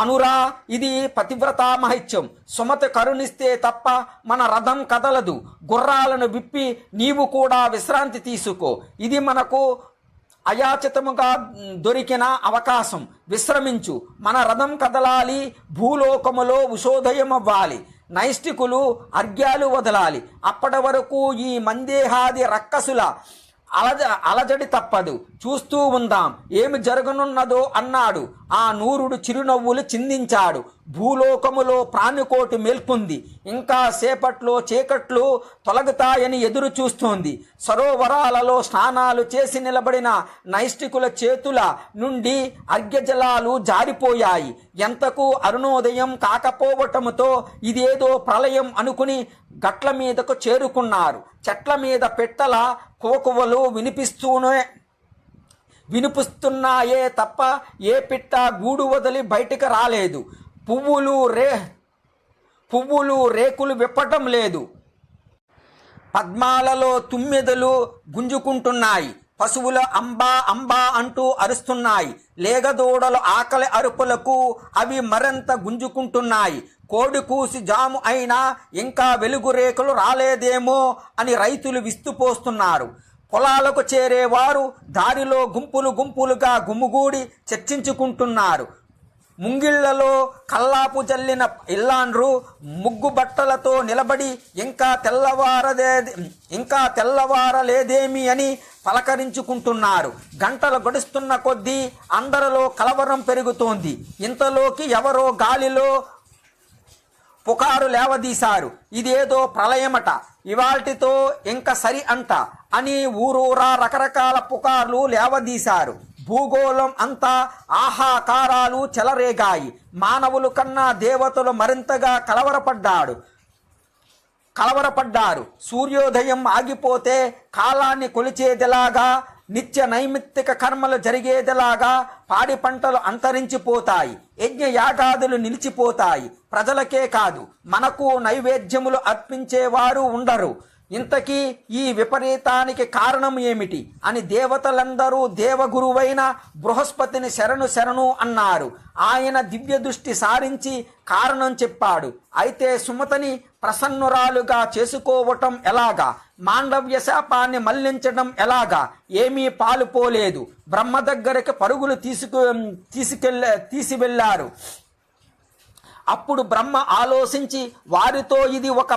అనురా, ఇది పతివ్రతా మహత్యం. సుమతి కరుణిస్తే తప్ప మన రథం కదలదు. గుర్రాలను విప్పి నీవు కూడా విశ్రాంతి తీసుకో. ఇది మనకు అయాచితముగా దొరికిన అవకాశం. విశ్రమించు. మన రథం కదలాలి. భూలోకములో ఉషోదయం అవ్వాలి. నైష్టికులు అర్ఘ్యాలు వదలాలి. అప్పటి వరకు ఈ మందేహాది రక్కసుల అలజడి తప్పదు. చూస్తూ ఉందాం ఏమి జరగనున్నదో అన్నాడు. ఆ నూరుడు చిరునవ్వులు చిందించాడు. భూలోకములో ప్రాణికోటి మేల్కొంది. ఇంకా సేపట్లో చీకట్లు తొలగుతాయని ఎదురు చూస్తోంది. సరోవరాలలో స్నానాలు చేసి నిలబడిన నైష్టికుల చేతుల నుండి అర్ఘ్యజలాలు జారిపోయాయి. ఎంతకు అరుణోదయం కాకపోవటముతో ఇదేదో ప్రళయం అనుకుని గట్ల మీదకు చేరుకున్నారు. చెట్ల మీద పెట్టల కోకువలు వినిపిస్తున్నాయే తప్ప ఏ పిట్ట గూడు వదిలి బయటికి రాలేదు. పువ్వులు రేకులు విప్పటం లేదు. పద్మాలలో తుమ్మెదలు గుంజుకుంటున్నాయి. పశువులు అంబా అంబా అంటూ అరుస్తున్నాయి. లేగదూడలు ఆకలి అరుపులకు అవి మరింత గుంజుకుంటున్నాయి. కోడి కూసి జాము అయినా ఇంకా వెలుగు రేకులు రాలేదేమో అని రైతులు విస్తుపోస్తున్నారు. పొలాలకు చేరేవారు దారిలో గుంపులుగా గుమిగూడి చర్చించుకుంటున్నారు. ముంగిళ్లలో కల్లాపు జల్లిన ఇల్లాండ్రు ముగ్గు బట్టలతో నిలబడి ఇంకా తెల్లవారలేదేమి అని పలకరించుకుంటున్నారు. గంటలు గడుస్తున్న కొద్దీ అందరిలో కలవరం పెరుగుతోంది. ఇంతలోకి ఎవరో గాలిలో పుకారు లేవదీశారు. ఇదేదో ప్రళయమట, ఇవాల్టితో ఇంక సరి అంట అని ఊరూరా రకరకాల పుకార్లు లేవదీశారు. భూగోళం అంతా ఆహాకారాలు చెలరేగాయి. మానవులు కన్నా దేవతలు మరింతగా కలవరపడ్డారు. సూర్యోదయం ఆగిపోతే కాలాన్ని కొలిచేదిలాగా, నిత్య నైమిత్తిక కర్మలు జరిగేదిలాగా పాడి పంటలు అంతరించిపోతాయి. యజ్ఞ యాగాదులు నిలిచిపోతాయి. ప్రజలకే కాదు మనకు నైవేద్యములు అర్పించేవారు ఉండరు. ఇంతకీ ఈ విపరీతానికి కారణం ఏమిటి అని దేవతలందరూ దేవగురువైన బృహస్పతిని శరణు అన్నారు. ఆయన దివ్య దృష్టి సారించి కారణం చెప్పాడు. అయితే సుమతిని ప్రసన్నురాలుగా చేసుకోవటం ఎలాగా? మాండవ్య శాపాన్ని మళ్లించడం ఎలాగా? ఏమీ పాలుపోలేదు. బ్రహ్మ దగ్గరికి పరుగులు తీసి వెళ్ళారు. అప్పుడు బ్రహ్మ ఆలోచించి వారితో, ఇది ఒక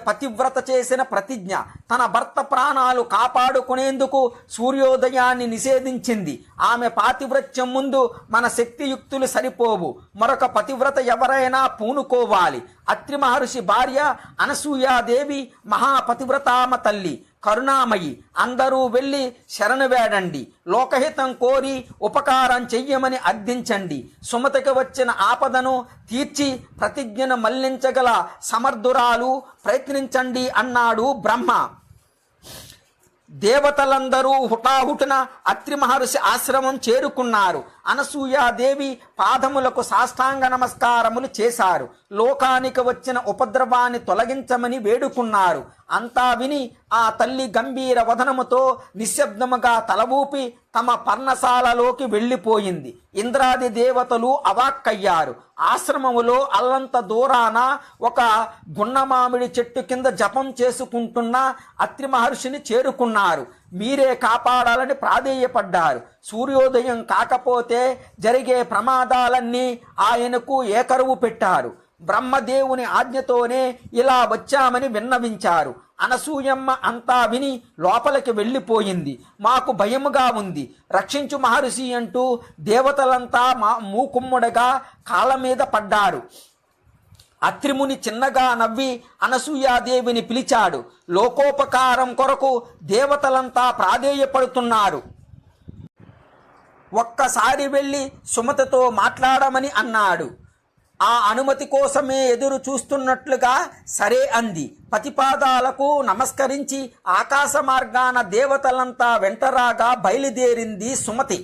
పతివ్రత చేసిన ప్రతిజ్ఞ. తన భర్త ప్రాణాలు కాపాడుకునేందుకు సూర్యోదయాన్ని నిషేధించింది. ఆమె పాతివ్రత్యం ముందు మన శక్తియుక్తులు సరిపోవు. మరొక పతివ్రత ఎవరైనా పూనుకోవాలి. అత్రి మహర్షి భార్య అనసూయాదేవి మహాపతివ్రతామ తల్లి, కరుణామయి. అందరూ వెళ్ళి శరణు వేడండి, లోకహితం కోరి ఉపకారం చెయ్యమని అర్థించండి. సుమతికి వచ్చిన ఆపదను తీర్చి ప్రతిజ్ఞను మళ్లించగల సమర్థురాలు ప్రయత్నించండి అన్నాడు బ్రహ్మ. దేవతలందరూ హుటాహుటిన అత్రి మహర్షి ఆశ్రమం చేరుకున్నారు. అనసూయాదేవి పాదములకు సాష్టాంగ నమస్కారములు చేశారు. లోకానికి వచ్చిన ఉపద్రవాన్ని తొలగించమని వేడుకున్నారు. అంతా విని ఆ తల్లి గంభీర వదనముతో నిశ్శబ్దముగా తల ఊపి తమ పర్ణశాలలోకి వెళ్ళిపోయింది. ఇంద్రాది దేవతలు అవాక్కయ్యారు. ఆశ్రమములో అల్లంత దూరాన ఒక గున్నమామిడి చెట్టు కింద జపం చేసుకుంటున్న అత్రి మహర్షిని చేరుకున్నారు. మీరే కాపాడాలని ప్రాధేయపడ్డారు. సూర్యోదయం కాకపోతే జరిగే ప్రమాదాలన్నీ ఆయనకు ఏకరువు పెట్టారు. బ్రహ్మదేవుని ఆజ్ఞతోనే ఇలా వచ్చామని విన్నవించారు. అనసూయమ్మ అంతా విని లోపలికి వెళ్ళిపోయింది. మాకు భయముగా ఉంది, రక్షించు మహర్షి అంటూ దేవతలంతా మూకుమ్ముడగా కాళ్ళ మీద పడ్డారు. అత్రిముని చిన్నగా నవ్వి అనసూయాదేవిని పిలిచాడు. లోకోపకారం కొరకు దేవతలంతా ప్రాధేయపడుతున్నారు, ఒక్కసారి వెళ్ళి సుమతితో మాట్లాడమని అన్నాడు. ఆ అనుమతి కోసమే ఎదురు చూస్తున్నట్లుగా సరే అంది. పతిపాదాలకు నమస్కరించి ఆకాశ మార్గాన దేవతలంతా వెంటరాగా బయలుదేరింది సుమతి.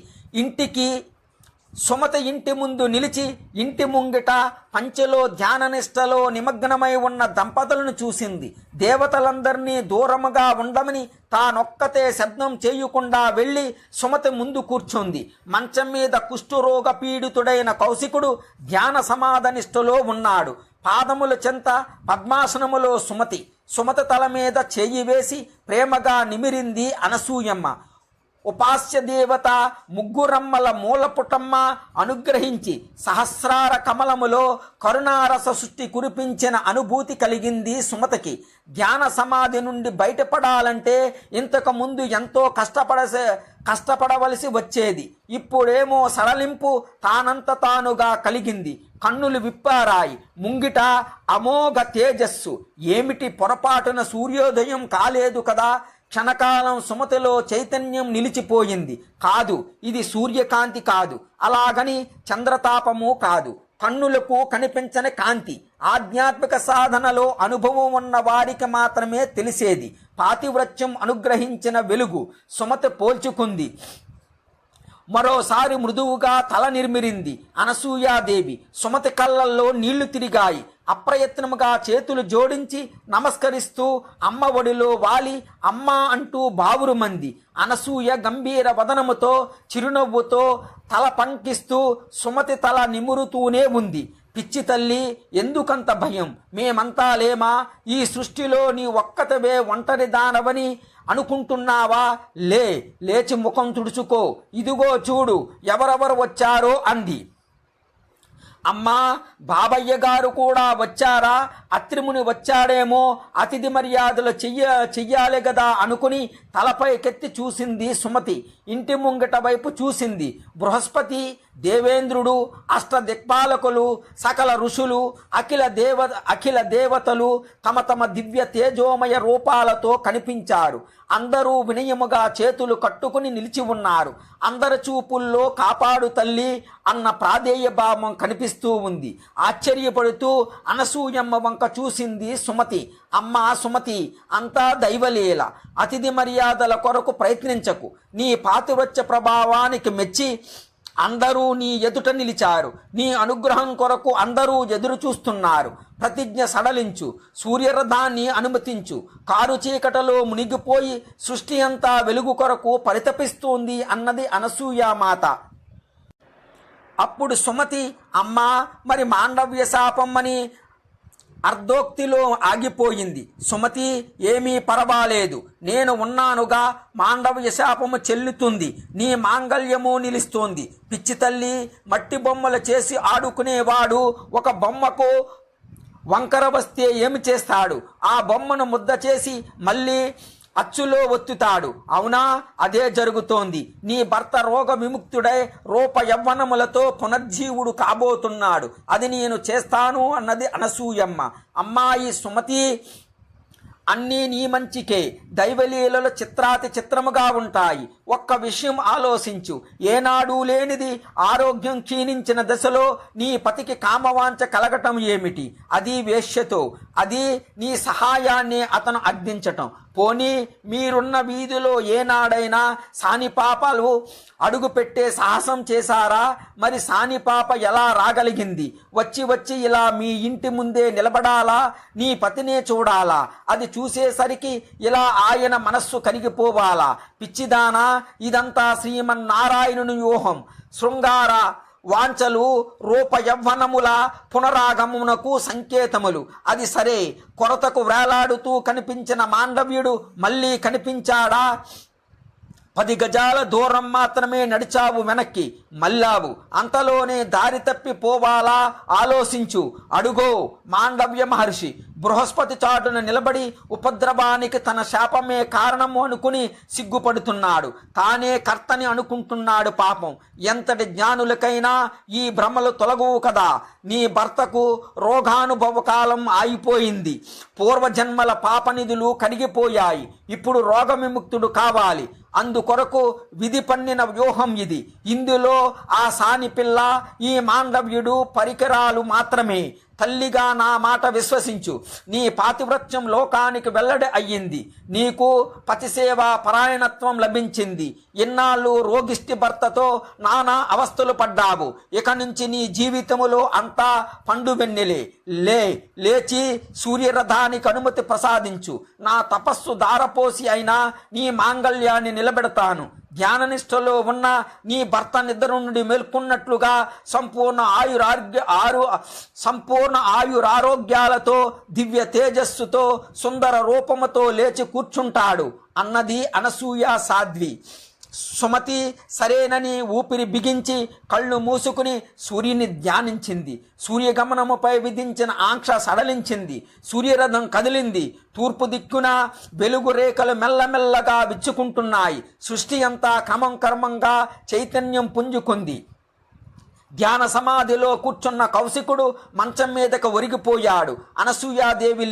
సుమతి ఇంటి ముందు నిలిచి ఇంటి ముంగిట పంచెలో ధ్యాననిష్టలో నిమగ్నమై ఉన్న దంపతులను చూసింది. దేవతలందరినీ దూరముగా ఉండమని తానొక్కతే శబ్దం చేయకుండా వెళ్ళి సుమతి ముందు కూర్చుంది. మంచం మీద కుష్ఠరోగ పీడితుడైన కౌశికుడు ధ్యాన సమాధనిష్టలో ఉన్నాడు. పాదముల చెంత పద్మాసనములో సుమతి తల మీద చేయి వేసి ప్రేమగా నిమిరింది అనసూయమ్మ. ఉపాస్య దేవత ముగ్గురమ్మల మూలపుటమ్మ అనుగ్రహించి సహస్రార కమలములో కరుణారస సృష్టి కురిపించిన అనుభూతి కలిగింది సుమతికి. ధ్యాన సమాధి నుండి బయటపడాలంటే ఇంతకు ముందు ఎంతో కష్టపడవలసి వచ్చేది. ఇప్పుడేమో సడలింపు తానంత తానుగా కలిగింది. కన్నులు విప్పారాయి. ముంగిట అమోఘ తేజస్సు. ఏమిటి పొరపాటున సూర్యోదయం కాలేదు కదా? క్షణకాలం సుమతిలో చైతన్యం నిలిచిపోయింది. కాదు, ఇది సూర్యకాంతి కాదు, అలాగని చంద్రతాపము కాదు, కన్నులకు కనిపించని కాంతి. ఆధ్యాత్మిక సాధనలో అనుభవం ఉన్న వారికి మాత్రమే తెలిసేది. పాతివ్రత్యం అనుగ్రహించిన వెలుగు. సుమతి పోల్చుకుంది. మరోసారి మృదువుగా తల నిర్మిరింది అనసూయాదేవి. సుమతి కళ్ళల్లో నీళ్లు తిరిగాయి. అప్రయత్నముగా చేతులు జోడించి నమస్కరిస్తూ అమ్మ ఒడిలో వాలి అమ్మా అంటూ బావురుమంది. అనసూయ గంభీర వదనముతో చిరునవ్వుతో తల పంకిస్తూ సుమతి తల నిమురుతూనే ఉంది. పిచ్చి తల్లి, ఎందుకంత భయం? మేమంతా లేమా? ఈ సృష్టిలో నీ ఒక్కతవే ఒంటరి దానవని అనుకుంటున్నావా? లేచి ముఖం తుడుచుకో, ఇదిగో చూడు ఎవరెవరు వచ్చారో అంది. అమ్మా, బాబయ్య గారు కూడా వచ్చారా? అత్రిముని వచ్చాడేమో, అతిథి మర్యాదలు చెయ్యాలి కదా అనుకుని తలపైకెత్తి చూసింది సుమతి. ఇంటి ముంగట వైపు చూసింది. బృహస్పతి, దేవేంద్రుడు, అష్టదిక్పాలకులు, సకల ఋషులు, అఖిల దేవతలు తమ దివ్య తేజోమయ రూపాలతో కనిపించారు. అందరూ వినయముగా చేతులు కట్టుకుని నిలిచి ఉన్నారు. అందరి చూపుల్లో కాపాడు తల్లి అన్న ప్రాధేయ భావం కనిపిస్తూ ఉంది. ఆశ్చర్యపడుతూ అనసూయమ్మ వంక చూసింది సుమతి. అమ్మా సుమతి, అంతా దైవలీల. అతిథి మర్యాదల కొరకు ప్రయత్నించకు. నీ పాతివ్రత్య ప్రభావానికి మెచ్చి అందరూ నీ ఎదుట నిలిచారు. నీ అనుగ్రహం కొరకు అందరూ ఎదురు చూస్తున్నారు. ప్రతిజ్ఞ సడలించు, సూర్యరథాన్ని అనుమతించు. కారు చీకటలో మునిగిపోయి సృష్టి అంతా వెలుగు కొరకు పరితపిస్తోంది అన్నది అనసూయామాత. అప్పుడు సుమతి, అమ్మా, మరి మాండవ్య శాపం అని అర్ధోక్తిలో ఆగిపోయింది. సుమతి, ఏమీ పర్వాలేదు, నేను ఉన్నానుగా, మాండవ్య శాపము చెల్లుతుంది, నీ మాంగళ్యము నిలుస్తోంది. పిచ్చి తల్లి, మట్టి బొమ్మలు చేసి ఆడుకునేవాడు ఒక బొమ్మకు వంకర వస్తే ఏమి చేస్తాడు? ఆ బొమ్మను ముద్ద చేసి మళ్ళీ అచ్చులో ఒత్తుతాడు. అవునా? అదే జరుగుతోంది. నీ భర్త రోగ విముక్తుడై రూప యవ్వనములతో పునర్జీవుడు కాబోతున్నాడు. అది నేను చేస్తాను అన్నది అనసూయమ్మ. అమ్మాయి సుమతి, అన్నీ నీ మంచికే. దైవలీలలు చిత్రాతి చిత్రముగా ఉంటాయి. ఒక్క విషయం ఆలోచించు. ఏనాడు లేనిది ఆరోగ్యం క్షీణించిన దశలో నీ పతికి కామవాంఛ కలగటం ఏమిటి? అది వేశ్యతో. అది నీ సహాయాన్ని అతను అర్థించటం. పోనీ మీరున్న వీధిలో ఏనాడైనా సానిపాపలు అడుగు పెట్టే సాహసం చేశారా? మరి సానిపాప ఎలా రాగలిగింది? వచ్చి వచ్చి ఇలా మీ ఇంటి ముందే నిలబడాలా? నీ పతినే చూడాలా? అది చూసేసరికి ఇలా ఆయన మనస్సు కరిగిపోవాలా? పిచ్చిదానా, ఇదంతా శ్రీమన్నారాయణుని వ్యూహం. శృంగార వాంఛలు రూప యవ్వనముల పునరాగమునకు సంకేతములు. అది సరే, కొరతకు వేలాడుతూ కనిపించిన మాండవ్యుడు మళ్ళీ కనిపించాడా? 10 గజాల దూరం మాత్రమే నడిచావు, వెనక్కి మళ్ళావు. అంతలోనే దారి తప్పి పోవాలా? ఆలోచించు. అడుగో మాండవ్య మహర్షి బృహస్పతి చాటున నిలబడి ఉపద్రవానికి తన శాపమే కారణము అనుకుని సిగ్గుపడుతున్నాడు. తానే కర్తని అనుకుంటున్నాడు. పాపం, ఎంతటి జ్ఞానులకైనా ఈ భ్రమలు తొలగువు కదా. నీ భర్తకు రోగానుభవ కాలం ఆగిపోయింది. పూర్వజన్మల పాపనిధులు కడిగిపోయాయి. ఇప్పుడు రోగ విముక్తుడు కావాలి. అందుకొరకు విధి పన్నిన వ్యూహం ఇది. ఇందులో ఆ సాని పిల్ల, ఈ మాండవ్యుడు పరికరాలు మాత్రమే. తల్లిగా నా మాట విశ్వసించు. నీ పాతివ్రత్యం లోకానికి వెల్లడి అయ్యింది. నీకు పతిసేవా పరాయణత్వం లభించింది. ఇన్నాళ్ళు రోగిష్టి భర్తతో నానా అవస్థలు పడ్డావు. ఇక నుంచి నీ జీవితములో అంతా పండు వెన్నెలే. లేచి సూర్యరథానికి అనుమతి ప్రసాదించు. నా తపస్సు దారపోసి అయినా నీ మాంగళ్యాన్ని నిలబెడతాను. ధ్యాననిష్టలో ఉన్న నీ భర్త నిద్ర నుండి మేల్కొన్నట్లుగా సంపూర్ణ ఆయురారోగ్యాలతో దివ్య తేజస్సుతో సుందర రూపముతో లేచి కూర్చుంటాడు అన్నది అనసూయ సాధ్వి. సుమతి సరేనని ఊపిరి బిగించి కళ్ళు మూసుకుని సూర్యుని ధ్యానించింది. సూర్యగమనముపై విధించిన ఆంక్ష సడలించింది. సూర్యరథం కదిలింది. తూర్పు దిక్కున వెలుగు రేఖలు మెల్లమెల్లగా విచ్చుకుంటున్నాయి. సృష్టి అంతా క్రమంగా చైతన్యం పుంజుకుంది. ధ్యాన సమాధిలో కూర్చున్న కౌశికుడు మంచం మీదకు ఒరిగిపోయాడు. అనసూయాదేవి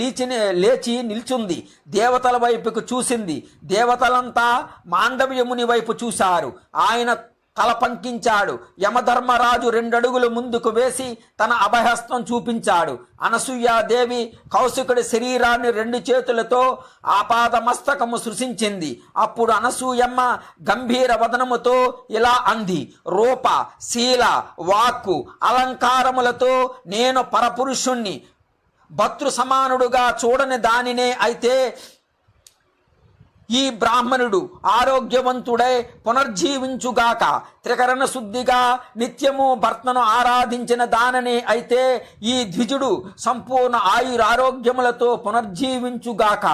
లేచి నిల్చుంది. దేవతల వైపుకు చూసింది. దేవతలంతా మాండవ్యముని వైపు చూశారు. ఆయన తల పంకించాడు. యమధర్మరాజు 2 అడుగులు ముందుకు వేసి తన అభయహస్తం చూపించాడు. అనసూయాదేవి కౌశికుడి శరీరాన్ని 2 చేతులతో ఆపాద మస్తకము సృశించింది. అప్పుడు అనసూయమ్మ గంభీర వదనముతో ఇలా అంది: రూప, శీల, వాక్కు, అలంకారములతో నేను పరపురుషుణ్ణి, భర్తృ సమానుడుగా చూడని దానినే అయితే ఈ బ్రాహ్మణుడు ఆరోగ్యవంతుడై పునర్జీవించుగాక. త్రికరణ శుద్ధిగా నిత్యము భర్తను ఆరాధించిన దాననే అయితే ఈ ద్విజుడు సంపూర్ణ ఆయురారోగ్యములతో పునర్జీవించుగాక.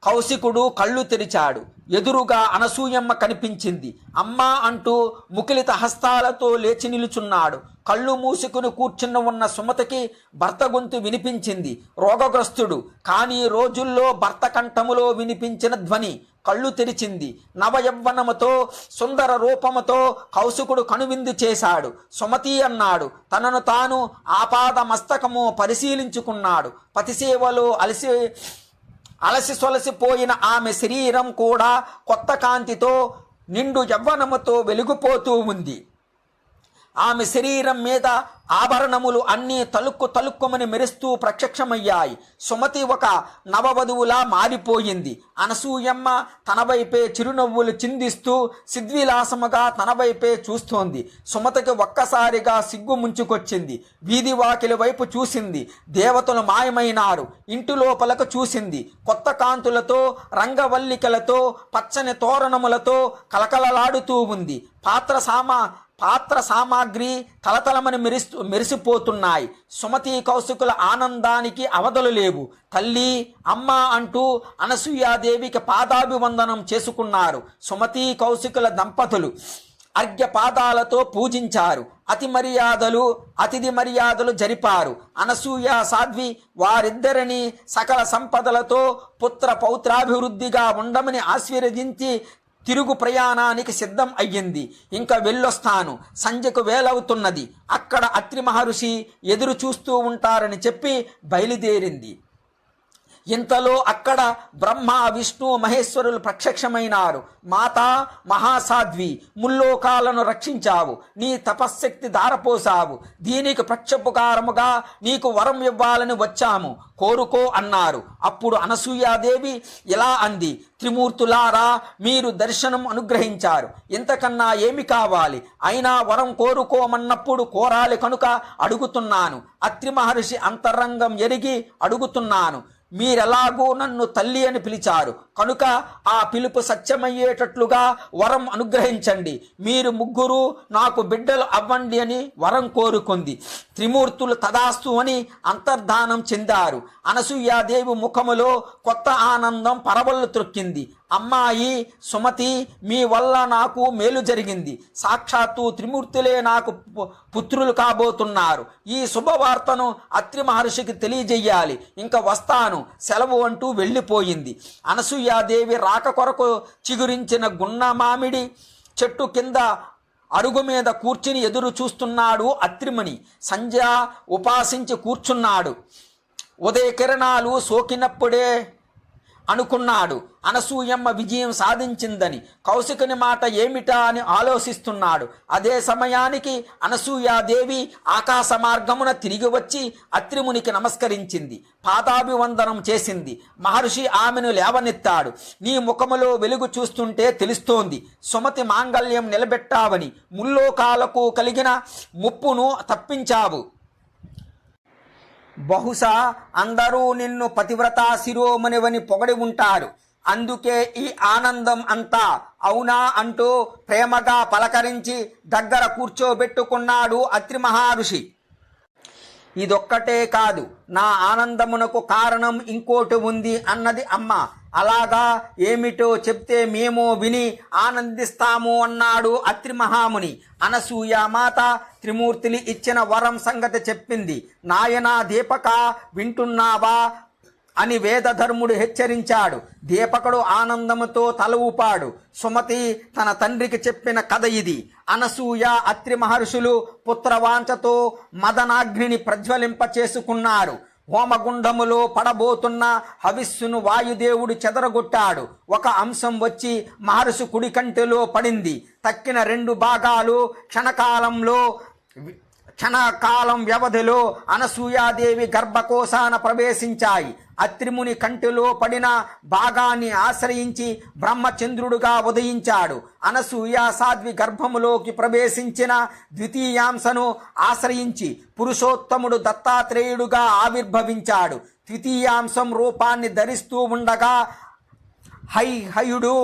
కౌశికుడు కళ్ళు తెరిచాడు. ఎదురుగా అనసూయమ్మ కనిపించింది. అమ్మా అంటూ ముకిలిత హస్తాలతో లేచి నిలుచున్నాడు. కళ్ళు మూసుకుని కూర్చున్న ఉన్న సుమతికి భర్త గొంతు వినిపించింది. రోగగ్రస్తుడు కానీ రోజుల్లో భర్త కంఠములో వినిపించిన ధ్వని. కళ్ళు తెరిచింది. నవయవ్వనముతో సుందర రూపముతో కౌశికుడు కనువిందు చేశాడు. సుమతి అన్నాడు. తనను తాను ఆపాద మస్తకము పరిశీలించుకున్నాడు. పతిసేవలో అలసి సొలసిపోయిన ఆమె శరీరం కూడా కొత్త కాంతితో నిండు యవ్వనముతో వెలిగిపోతూ ఉంది. ఆమె శరీరం మీద ఆభరణములు అన్నీ తలుక్కుమని మెరుస్తూ ప్రత్యక్షమయ్యాయి. సుమతి ఒక నవవధువులా మారిపోయింది. అనసూయమ్మ తన వైపే చిరునవ్వులు చిందిస్తూ సిద్విలాసముగా తన వైపే చూస్తోంది. సుమతికి ఒక్కసారిగా సిగ్గు ముంచుకొచ్చింది. వీధి వాకిలి వైపు చూసింది. దేవతలు మాయమైనారు. ఇంటి లోపలకు చూసింది. కొత్త కాంతులతో, రంగవల్లికలతో, పచ్చని తోరణములతో కలకలలాడుతూ ఉంది. పాత్ర సామాగ్రి తలతలమని మెరిసిపోతున్నాయి. సుమతి కౌశికుల ఆనందానికి అవధులు లేవు. తల్లి, అమ్మ అంటూ అనసూయాదేవికి పాదాభివందనం చేసుకున్నారు. సుమతి కౌశికుల దంపతులు అర్ఘ్యపాదాలతో పూజించారు. అతిథి మర్యాదలు జరిపారు. అనసూయ సాధ్వి వారిద్దరిని సకల సంపదలతో పుత్ర పౌత్రాభివృద్ధిగా ఉండమని ఆశీర్వదించి తిరుగు ప్రయాణానికి సిద్ధం అయ్యింది. ఇంకా వెళ్ళొస్తాను, సంధ్యకు వేలవుతున్నది, అక్కడ అత్రి మహర్షి ఎదురు చూస్తూ ఉంటారని చెప్పి బయలుదేరింది. ఇంతలో అక్కడ బ్రహ్మ, విష్ణు, మహేశ్వరులు ప్రత్యక్షమైనారు. మాతా మహాసాధ్వి, ముల్లోకాలను రక్షించావు, నీ తపశ్శక్తి ధారపోసావు, దీనికి ప్రత్యుపకారముగా నీకు వరం ఇవ్వాలని వచ్చాము, కోరుకో అన్నారు. అప్పుడు అనసూయాదేవి ఇలా అంది, త్రిమూర్తులారా, మీరు దర్శనం అనుగ్రహించారు, ఇంతకన్నా ఏమి కావాలి? అయినా వరం కోరుకోమన్నప్పుడు కోరాలి కనుక అడుగుతున్నాను. అత్రి మహర్షి అంతరంగం ఎరిగి అడుగుతున్నాను. మీరెలాగూ నన్ను తల్లి అని పిలిచారు కనుక ఆ పిలుపు సత్యమయ్యేటట్లుగా వరం అనుగ్రహించండి. మీరు ముగ్గురు నాకు బిడ్డలు అవ్వండి అని వరం కోరుకుంది. త్రిమూర్తులు తదాస్తు అని అంతర్ధానం చెందారు. అనసూయాదేవి ముఖములో కొత్త ఆనందం పరవళ్ళు త్రొక్కింది. అమ్మాయి సుమతి, మీ వల్ల నాకు మేలు జరిగింది. సాక్షాత్తు త్రిమూర్తులే నాకు పుత్రులు కాబోతున్నారు. ఈ శుభవార్తను అత్రి మహర్షికి తెలియజేయాలి. ఇంకా వస్తాను, సెలవు అంటూ వెళ్ళిపోయింది. అనసూయాదేవి రాక కొరకు చిగురించిన గున్న మామిడి చెట్టు కింద అరుగు మీద కూర్చుని ఎదురు చూస్తున్నాడు అత్రిమణి. సంధ్య ఉపాసించి కూర్చున్నాడు. ఉదయ కిరణాలు సోకినప్పుడే అనుకున్నాడు అనసూయమ్మ విజయం సాధించిందని. కౌశికుని మాట ఏమిటా అని ఆలోచిస్తున్నాడు. అదే సమయానికి అనసూయాదేవి ఆకాశ మార్గమున తిరిగి వచ్చి అత్రిమునికి నమస్కరించింది, పాదాభివందనం చేసింది. మహర్షి ఆమెను లేవనెత్తాడు. నీ ముఖములో వెలుగు చూస్తుంటే తెలుస్తోంది, సుమతి మాంగళ్యం నిలబెట్టావని, ముల్లోకాలకు కలిగిన ముప్పును తప్పించావు. బహుశా అందరూ నిన్ను పతివ్రతా శిరోమణివని పొగడి ఉంటారు, అందుకే ఈ ఆనందం అంతా. అవునా అంటూ ప్రేమగా పలకరించి దగ్గర కూర్చోబెట్టుకున్నాడు అత్రి మహర్షి. ఇదొక్కటే కాదు, నా ఆనందమునకు కారణం ఇంకోటి ఉంది అన్నది అమ్మ. అలాగా, ఏమిటో చెప్తే మేము విని ఆనందిస్తాము అన్నాడు అత్రి మహాముని. అనసూయ మాత త్రిమూర్తులు ఇచ్చిన వరం సంగతి చెప్పింది. నాయనా దీపక, వింటున్నావా అని వేదధర్ముడు హెచ్చరించాడు. దీపకుడు ఆనందముతో తల ఊపాడు. సుమతి తన తండ్రికి చెప్పిన కథ ఇది. అనసూయ అత్రి మహర్షులు పుత్రవాంఛతో మదనాగ్నిని ప్రజ్వలింప చేసుకున్నారు. హోమగుండములో పడబోతున్న హవిస్సును వాయుదేవుడు చెదరగొట్టాడు. ఒక అంశం వచ్చి మహర్షి కుడి కంటిలో పడింది. తక్కిన 2 భాగాలు క్షణకాలం వ్యవధిలో అనసూయాదేవి గర్భకోశాన ప్రవేశించాయి. అత్రిముని కంటిలో పడిన భాగాన్ని ఆశ్రయించి బ్రహ్మచంద్రుడుగా ఉదయించాడు. అనసూయ సాధ్వి గర్భములోకి ప్రవేశించిన ద్వితీయాంశను ఆశ్రయించి పురుషోత్తముడు దత్తాత్రేయుడుగా ఆవిర్భవించాడు. ద్వితీయాంశం రూపాన్ని ధరిస్తూ ఉండగా హయుడు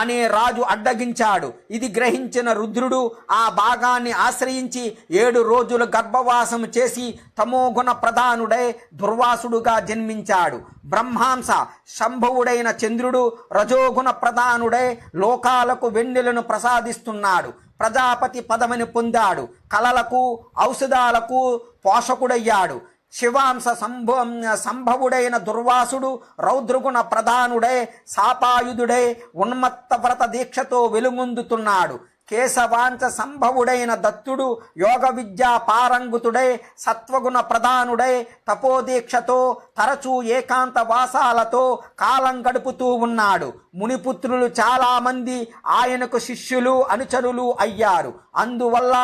అనే రాజు అడ్డగించాడు. ఇది గ్రహించిన రుద్రుడు ఆ భాగాన్ని ఆశ్రయించి 7 రోజులు గర్భవాసం చేసి తమోగుణ ప్రధానుడై దుర్వాసుడుగా జన్మించాడు. బ్రహ్మాంశ సంభవుడైన చంద్రుడు రజోగుణ ప్రధానుడై లోకాలకు వెన్నెలను ప్రసాదిస్తున్నాడు. ప్రజాపతి పదవిని పొందాడు. కళలకు ఔషధాలకు పోషకుడయ్యాడు. శివాంశ సంభవుడైన దుర్వాసుడు రౌద్రగుణ ప్రధానుడై శాపాయుధుడై ఉన్మత్త వ్రత దీక్షతో వెలుగొందుతున్నాడు. కేశవాంచ సంభవుడైన దత్తుడు యోగ విద్యా పారంగుతుడై సత్వగుణ ప్రధానుడై తపోదీక్షతో తరచూ ఏకాంత వాసాలతో కాలం గడుపుతూ ఉన్నాడు. మునిపుత్రులు చాలామంది ఆయనకు శిష్యులు అనుచరులు అయ్యారు. అందువల్ల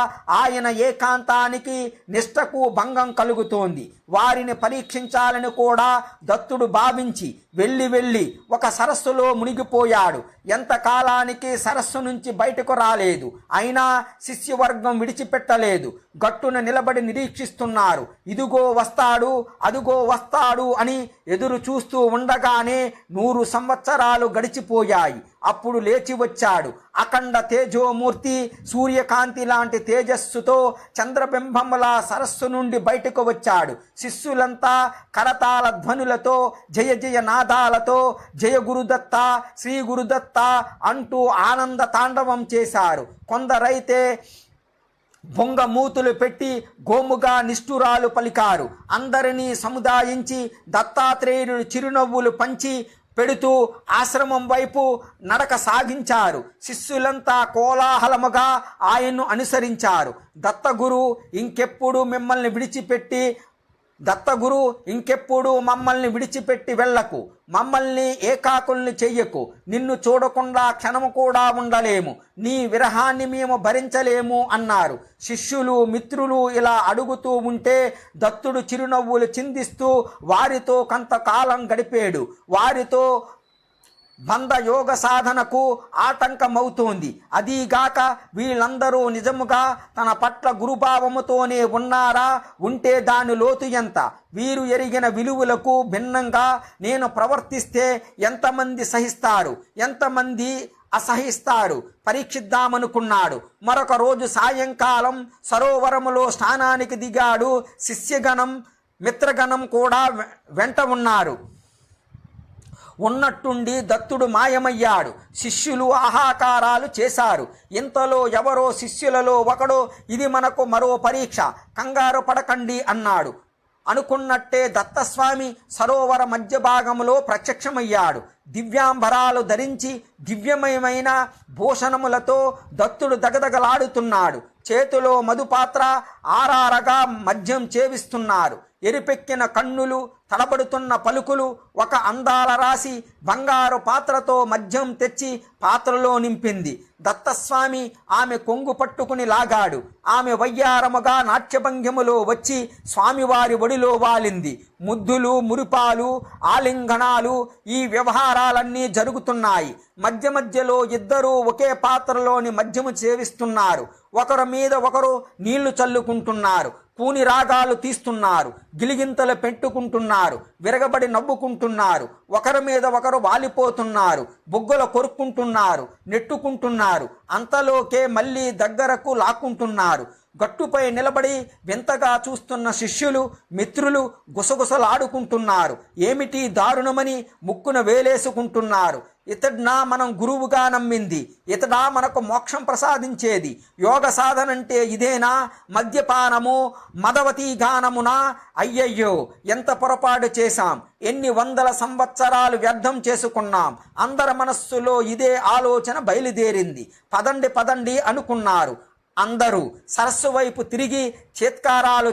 ఆయన ఏకాంతానికి నిష్ఠకు భంగం కలుగుతోంది. వారిని పరీక్షించాలని కూడా దత్తుడు భావించి వెళ్ళి ఒక సరస్సులో మునిగిపోయాడు. ఎంతకాలానికి సరస్సు నుంచి బయటకు రాలేదు. అయినా శిష్యవర్గం విడిచిపెట్టలేదు. గట్టున నిలబడి నిరీక్షిస్తున్నారు. ఇదిగో వస్తాడు, అదుగో వస్తాడు అని ఎదురు చూస్తూ ఉండగానే 100 సంవత్సరాలు గడిచి మరిచిపోయాయి. అప్పుడు లేచి వచ్చాడు. అఖండ తేజోమూర్తి సూర్యకాంతి లాంటి తేజస్సుతో చంద్రబింబములా సరస్సు నుండి బయటకు వచ్చాడు. శిష్యులంతా కరతాళ ధ్వనులతో జయ జయ నాదాలతో జయ గురుదత్త శ్రీ గురుదత్త అంటూ ఆనంద తాండవం చేశారు. కొందరైతే బొంగమూతులు పెట్టి గోముగా నిష్ఠురాలు పలికారు. అందరినీ సముదాయించి దత్తాత్రేయుడు చిరునవ్వులు పంచి పెడుతూ ఆశ్రమం వైపు నడక సాగించారు. శిష్యులంతా కోలాహలముగా ఆయన్ను అనుసరించారు. దత్తగురు ఇంకెప్పుడు మమ్మల్ని విడిచిపెట్టి వెళ్ళకు, మమ్మల్ని ఏకాకుల్ని చెయ్యకు, నిన్ను చూడకుండా క్షణము కూడా ఉండలేము, నీ విరహాన్ని మేము భరించలేము అన్నారు. శిష్యులు మిత్రులు ఇలా అడుగుతూ ఉంటే దత్తుడు చిరునవ్వులు చిందిస్తూ వారితో కొంతకాలం గడిపాడు. వారితో బంధ యోగ సాధనకు ఆటంకమవుతోంది. అదీగాక వీళ్ళందరూ నిజముగా తన పట్ల గురుభావముతోనే ఉన్నారా? ఉంటే దాని లోతు ఎంత? వీరు ఎరిగిన విలువలకు భిన్నంగా నేను ప్రవర్తిస్తే ఎంతమంది సహిస్తారు, ఎంతమంది అసహిస్తారు పరీక్షిద్దామనుకున్నాడు. మరొక రోజు సాయంకాలం సరోవరములో స్నానానికి దిగాడు. శిష్యగణం మిత్రగణం కూడా వెంట ఉన్నారు. ఉన్నట్టుండి దత్తుడు మాయమయ్యాడు. శిష్యులు ఆహాకారాలు చేశారు. ఇంతలో ఎవరో శిష్యులలో ఒకడు, ఇది మనకు మరో పరీక్ష, కంగారు పడకండి అన్నాడు. అనుకున్నట్టే దత్తస్వామి సరోవర మధ్య భాగంలో ప్రత్యక్షమయ్యాడు. దివ్యాంబరాలు ధరించి దివ్యమయమైన భూషణములతో దత్తుడు దగదగలాడుతున్నాడు. చేతిలో మధుపాత్ర ఆరారగా మద్యం చేవిస్తున్నారు. ఎరిపెక్కిన కన్నులు, తడబడుతున్న పలుకులు. ఒక అందాల రాశి బంగారు పాత్రతో మద్యం తెచ్చి పాత్రలో నింపింది. దత్తస్వామి ఆమె కొంగు పట్టుకుని లాగాడు. ఆమె వయ్యారముగా నాట్యభంగిములో వచ్చి స్వామివారి ఒడిలో వాలింది. ముద్దులు, మురిపాలు, ఆలింగనాలు, ఈ వ్యవహారాలన్నీ జరుగుతున్నాయి. మధ్య మధ్యలో ఇద్దరూ ఒకే పాత్రలోని మద్యము సేవిస్తున్నారు. ఒకరి మీద ఒకరు నీళ్లు చల్లుకుంటున్నారు. కూని రాగాలు తీస్తున్నారు. గిలిగింతలు పెట్టుకుంటున్నారు. విరగబడి నవ్వుకుంటున్నారు. ఒకరి మీద ఒకరు వాలిపోతున్నారు. బొగ్గలు కొరుక్కుంటున్నారు, నెట్టుకుంటున్నారు. అంతలోకే మళ్ళీ దగ్గరకు లాక్కుంటున్నారు. గట్టుపై నిలబడి వింతగా చూస్తున్న శిష్యులు మిత్రులు గుసగుసలాడుకుంటున్నారు. ఏమిటి దారుణమని ముక్కున వేలేసుకుంటున్నారు. ఇతడ్నా మనం గురువుగా నమ్మింది, ఇతడా మనకు మోక్షం ప్రసాదించేది, యోగ సాధనంటే ఇదేనా? మద్యపానము మదవతీ గానమునా? అయ్యయ్యో, ఎంత పొరపాటు చేశాం, ఎన్ని వందల సంవత్సరాలు వ్యర్థం చేసుకున్నాం. అందరి మనస్సులో ఇదే ఆలోచన బయలుదేరింది. పదండి పదండి అనుకున్నారు. అందరూ సరస్సు వైపు తిరిగి చేత్కారాలు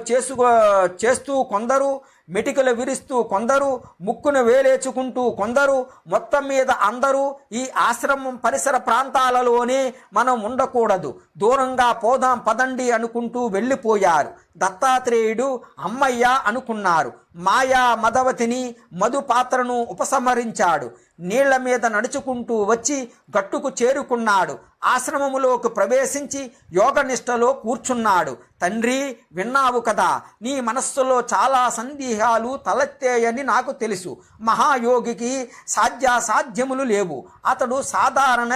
చేస్తూ కొందరు, మెటికలు విరుస్తూ కొందరు, ముక్కును వేలేచుకుంటూ కొందరు, మొత్తం మీద అందరూ ఈ ఆశ్రమం పరిసర ప్రాంతాలలోనే మనం ఉండకూడదు, దూరంగా పోదాం పదండి అనుకుంటూ వెళ్ళిపోయారు. దత్తాత్రేయుడు అమ్మయ్య అనుకున్నారు. మాయా మదవతిని మధు పాత్రను ఉపసంహరించాడు. నీళ్ల మీద నడుచుకుంటూ వచ్చి గట్టుకు చేరుకున్నాడు. ఆశ్రమములోకి ప్రవేశించి యోగనిష్టలో కూర్చున్నాడు. తండ్రి, విన్నావు కదా, నీ మనస్సులో చాలా సందేహాలు తలెత్తేయని నాకు తెలుసు. మహాయోగికి సాధ్యాసాధ్యములు లేవు. అతడు సాధారణ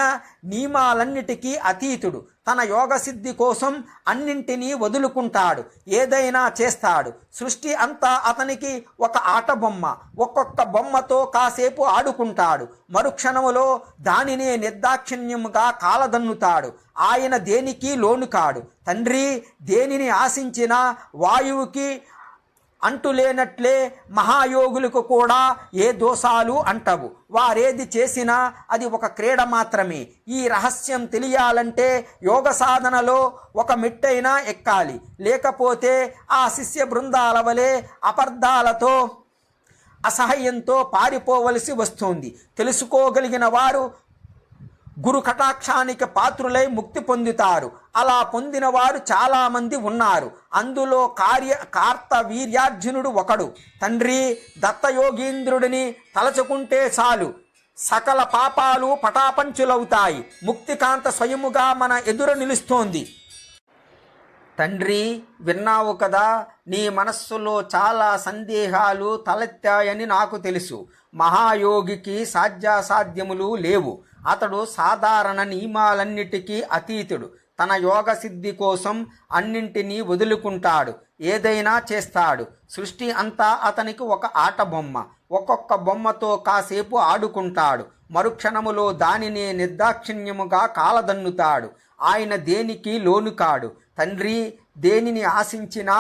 నియమాలన్నిటికీ అతీతుడు. తన యోగ సిద్ధి కోసం అన్నింటినీ వదులుకుంటాడు, ఏదైనా చేస్తాడు. సృష్టి అంతా అతనికి ఒక ఆట బొమ్మ. ఒక్కొక్క బొమ్మతో కాసేపు ఆడుకుంటాడు. మరుక్షణములో దానినే నిర్దాక్షిణ్యముగా కాలదన్నుతాడు. ఆయన దేనికి లోను కాడు. తండ్రి, దేనిని ఆశించినా వాయువుకి అంటులేనట్లే మహాయోగులకు కూడా ఏ దోషాలు అంటవు. వారేది చేసినా అది ఒక క్రీడ మాత్రమే. ఈ రహస్యం తెలియాలంటే యోగ సాధనలో ఒక మెట్టైనా ఎక్కాలి. లేకపోతే ఆ శిష్య బృందాల వలె అపర్ధాలతో అసహ్యంతో పారిపోవలసి వస్తుంది. తెలుసుకోగలిగిన వారు గురు కటాక్షానికి పాత్రులై ముక్తి పొందుతారు. అలా పొందిన వారు చాలామంది ఉన్నారు. అందులో కార్తవీర్యార్జునుడు ఒకడు. తండ్రి, దత్తయోగీంద్రుడిని తలచుకుంటే చాలు సకల పాపాలు పటాపంచులవుతాయి. ముక్తికాంత స్వయముగా మన ఎదురు నిలుస్తోంది. తండ్రి, విన్నావు కదా, నీ మనస్సులో చాలా సందేహాలు తలెత్తాయని నాకు తెలుసు. మహాయోగికి సాధ్యాసాధ్యములు లేవు. అతడు సాధారణ నియమాలన్నిటికీ అతీతుడు. తన యోగ సిద్ధి కోసం అన్నింటినీ వదులుకుంటాడు, ఏదైనా చేస్తాడు. సృష్టి అంతా అతనికి ఒక ఆట బొమ్మ. ఒక్కొక్క బొమ్మతో కాసేపు ఆడుకుంటాడు, మరుక్షణములో దానిని నిర్దాక్షిణ్యముగా కాలదన్నుతాడు. ఆయన దేనికి లోనుకాడు. తండ్రి, దేనిని ఆశించినా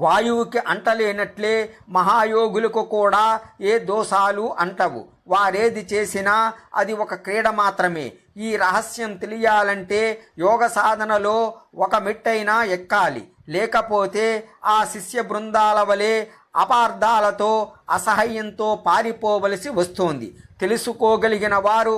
వాయువుకి అంటలేనట్లే మహాయోగులకు కూడా ఏ దోషాలు అంటవు. వారేది చేసినా అది ఒక క్రీడ మాత్రమే. ఈ రహస్యం తెలియాలంటే యోగ సాధనలో ఒక మెట్టైనా ఎక్కాలి. లేకపోతే ఆ శిష్య బృందాల వలె అపార్థాలతో అసహ్యంతో పారిపోవలసి వస్తోంది. తెలుసుకోగలిగిన వారు